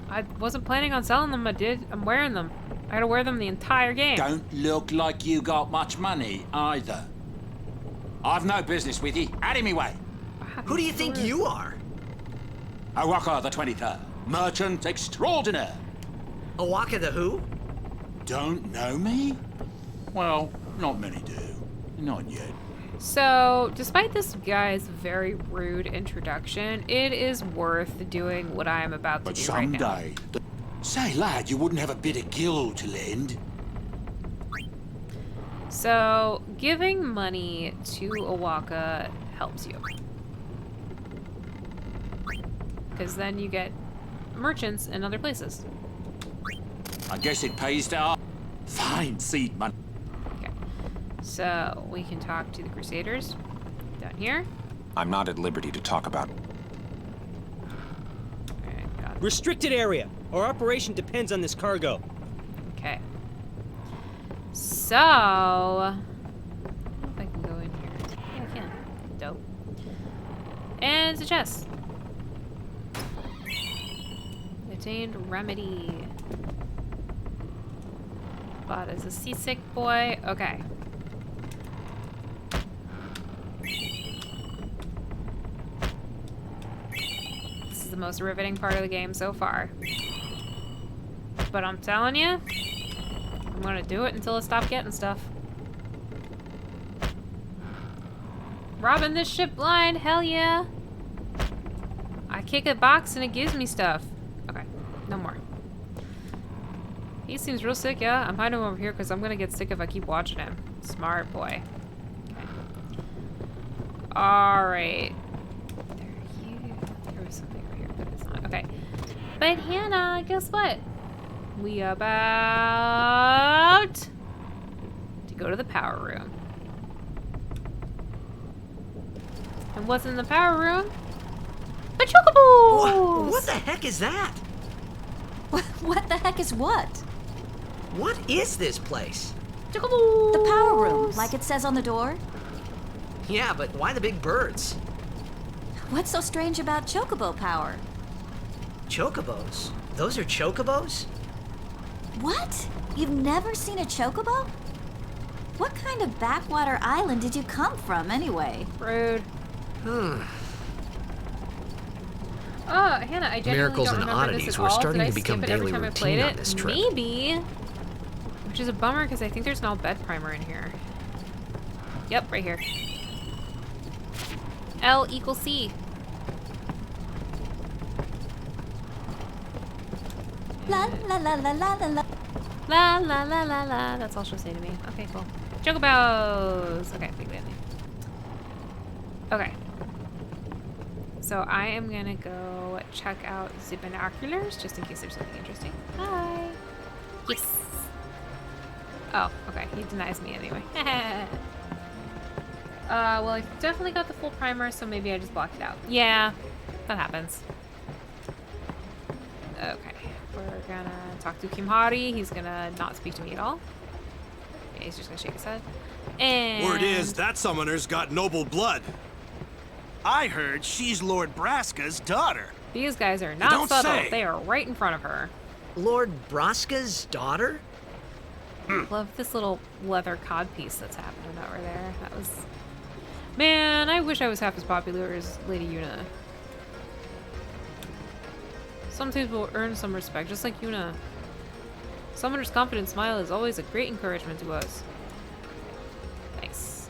Speaker 1: I wasn't planning on selling them. I'm wearing them. I gotta wear them the entire game.
Speaker 16: Don't look like you got much money either. I've no business with you. Out of me way.
Speaker 5: Who do you think you are?
Speaker 16: Awaka the 23rd, merchant extraordinaire.
Speaker 5: Awaka the who?
Speaker 16: Don't know me? Well, not many do. Not yet.
Speaker 1: So, despite this guy's very rude introduction, it is worth doing what I am about to do right now.
Speaker 16: But someday... Say, lad, you wouldn't have a bit of gil to lend?
Speaker 1: So, giving money to Awaka helps you. Because then you get merchants in other places.
Speaker 16: I guess it pays to... Fine seed money.
Speaker 1: Okay. So, we can talk to the Crusaders down here.
Speaker 4: I'm not at liberty to talk about...
Speaker 1: Alright, got it.
Speaker 6: Restricted area. Our operation depends on this cargo.
Speaker 1: Okay. So... I don't know if I can go in here. Yeah, I can. Dope. And it's a chest. Attained remedy. Bought as a seasick boy. Okay. This is the most riveting part of the game so far. But I'm telling you, I'm gonna do it until I stop getting stuff. Robbing this ship blind, hell yeah. I kick a box and it gives me stuff. Okay, no more. He seems real sick, yeah. I'm hiding him over here because I'm gonna get sick if I keep watching him. Smart boy. Okay. Alright. There was something over here, but it's not. Okay. But Hannah, guess what? We about to go to the power room. And what's in the power room? A chocobo!
Speaker 5: What the heck is that?
Speaker 15: What the heck is what?
Speaker 5: What is this place?
Speaker 1: Chocobos!
Speaker 15: The power room, like it says on the door.
Speaker 5: Yeah, but why the big birds?
Speaker 15: What's so strange about chocobo power?
Speaker 5: Chocobos? Those are chocobos?
Speaker 15: What? You've never seen a chocobo? What kind of backwater island did you come from, anyway?
Speaker 1: Rude.
Speaker 5: Hmm.
Speaker 1: Oh, Hannah, I genuinely
Speaker 5: Miracles
Speaker 1: don't
Speaker 5: and
Speaker 1: remember
Speaker 5: oddities
Speaker 1: this at
Speaker 5: were
Speaker 1: all.
Speaker 5: starting
Speaker 1: Did I
Speaker 5: to become
Speaker 1: skip it every
Speaker 5: daily
Speaker 1: time I played
Speaker 5: routine
Speaker 1: it?
Speaker 5: on this trip.
Speaker 1: Maybe. Which is a bummer because I think there's no bed primer in here. Yep, right here. L equals C.
Speaker 15: La la la la la la la.
Speaker 1: La la la la la. That's all she'll say to me. Okay, cool. Chocobos! Okay, big landing. Okay. So I am gonna go check out the binoculars just in case there's something interesting. Hi! Yes! Oh, okay. He denies me anyway. Well, I definitely got the full primer, so maybe I just blocked it out. Yeah, that happens. Okay. We're gonna talk to Kimhari. He's gonna not speak to me at all. Okay, he's just gonna shake his head. And...
Speaker 17: Word is, that summoner's got noble blood. I heard she's Lord Braska's daughter.
Speaker 1: These guys are not subtle.
Speaker 17: Say.
Speaker 1: They are right in front of her.
Speaker 5: Lord Braska's daughter?
Speaker 1: Love this little leather codpiece that's happening over there. That was... Man, I wish I was half as popular as Lady Yuna. Some things will earn some respect, just like Yuna. Summoner's confident smile is always a great encouragement to us. Nice.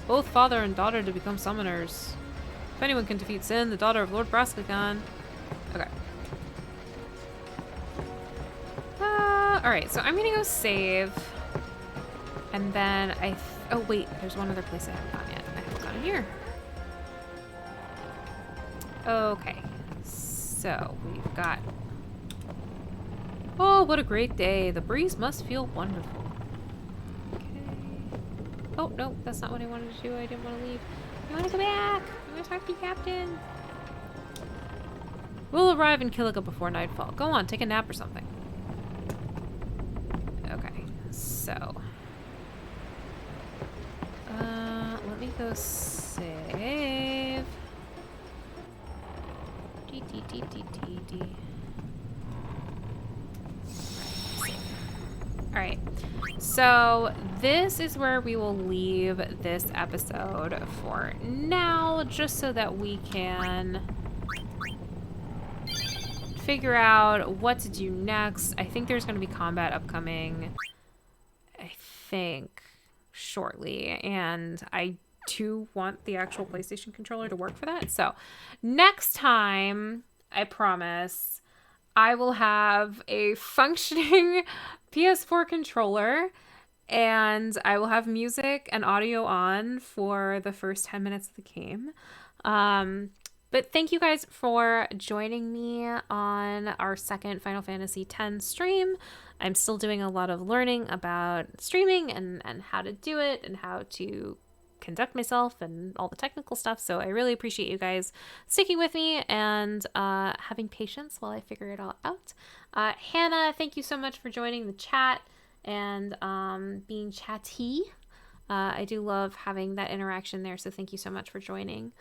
Speaker 1: Both father and daughter to become summoners. If anyone can defeat Sin, the daughter of Lord Braska can. Okay. Alright, so I'm gonna go save. And then oh wait, there's one other place I haven't gone yet. I haven't gone in here. Okay. So, we've got... Oh, what a great day. The breeze must feel wonderful. Okay. Oh, no, that's not what I wanted to do. I didn't want to leave. I want to go back. I want to talk to the captain. We'll arrive in Kilika before nightfall. Go on, take a nap or something. Okay, so... let me go save... Alright, so this is where we will leave this episode for now, just so that we can figure out what to do next. I think there's going to be combat upcoming, I think, shortly, and I do want the actual PlayStation controller to work for that. So next time, I promise, I will have a functioning PS4 controller, and I will have music and audio on for the first 10 minutes of the game. But thank you guys for joining me on our second Final Fantasy X stream. I'm still doing a lot of learning about streaming and how to do it and how to conduct myself and all the technical stuff. So I really appreciate you guys sticking with me and having patience while I figure it all out. Hannah, thank you so much for joining the chat and being chatty. I do love having that interaction there, so thank you so much for joining.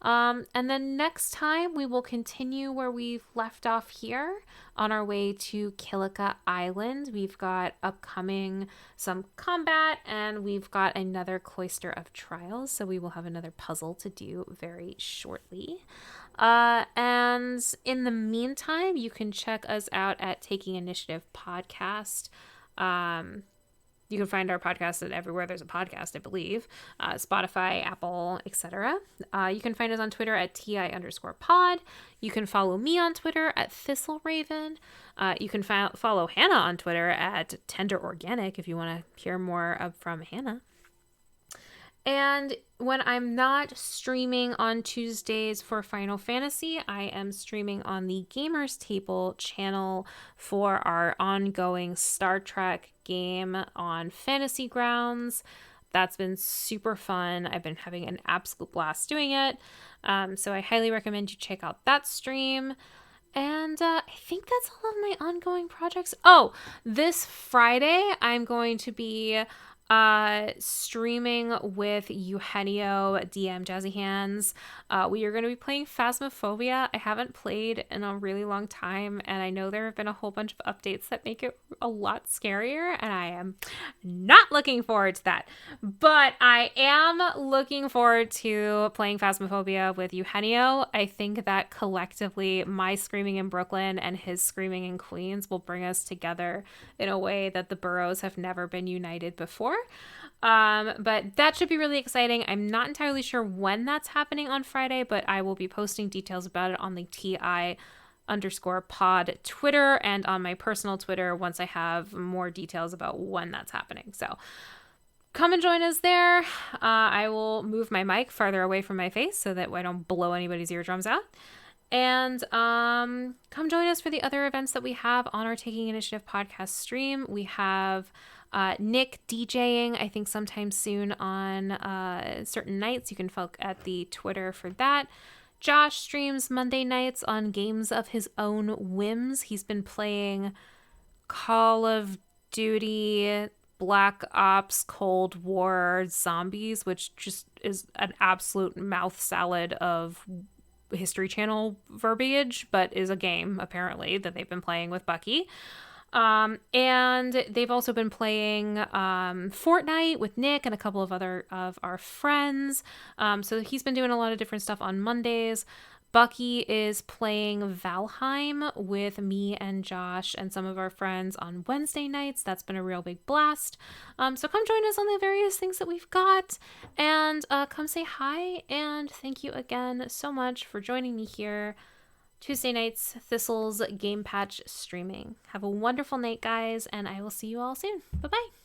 Speaker 1: And then next time we will continue where we've left off here on our way to Kilika Island. We've got upcoming some combat and we've got another Cloister of Trials, so we will have another puzzle to do very shortly. And in the meantime, you can check us out at Taking Initiative Podcast. You can find our podcast at everywhere there's a podcast, I believe. Spotify, Apple, etc. You can find us on Twitter at TI_pod. You can follow me on Twitter at ThistleRaven. You can follow Hannah on Twitter at TenderOrganic if you want to hear more from Hannah. And when I'm not streaming on Tuesdays for Final Fantasy, I am streaming on the Gamers Table channel for our ongoing Star Trek game on Fantasy Grounds. That's been super fun. I've been having an absolute blast doing it. So I highly recommend you check out that stream. And I think that's all of my ongoing projects. Oh, this Friday, I'm going to be streaming with Eugenio, DM Jazzy Hands. We are going to be playing Phasmophobia. I haven't played in a really long time, and I know there have been a whole bunch of updates that make it a lot scarier, and I am not looking forward to that. But I am looking forward to playing Phasmophobia with Eugenio. I think that collectively, my screaming in Brooklyn and his screaming in Queens will bring us together in a way that the boroughs have never been united before. But that should be really exciting. I'm not entirely sure when that's happening on Friday, but I will be posting details about it on the TI_pod Twitter and on my personal Twitter once I have more details about when that's happening. So come and join us there. I will move my mic farther away from my face so that I don't blow anybody's eardrums out. And come join us for the other events that we have on our Taking Initiative podcast stream. We have Nick DJing, I think sometime soon on certain nights. You can look at the Twitter for that. Josh streams Monday nights on games of his own whims. He's been playing Call of Duty, Black Ops, Cold War, Zombies, which just is an absolute mouth salad of History Channel verbiage, but is a game apparently that they've been playing with Bucky. And they've also been playing Fortnite with Nick and a couple of other of our friends. So he's been doing a lot of different stuff on Mondays. Bucky is playing Valheim with me and Josh and some of our friends on Wednesday nights. That's been a real big blast. So come join us on the various things that we've got and come say hi. And thank you again so much for joining me here. Tuesday nights, Thistle's Game Patch streaming. Have a wonderful night, guys, and I will see you all soon. Bye-bye.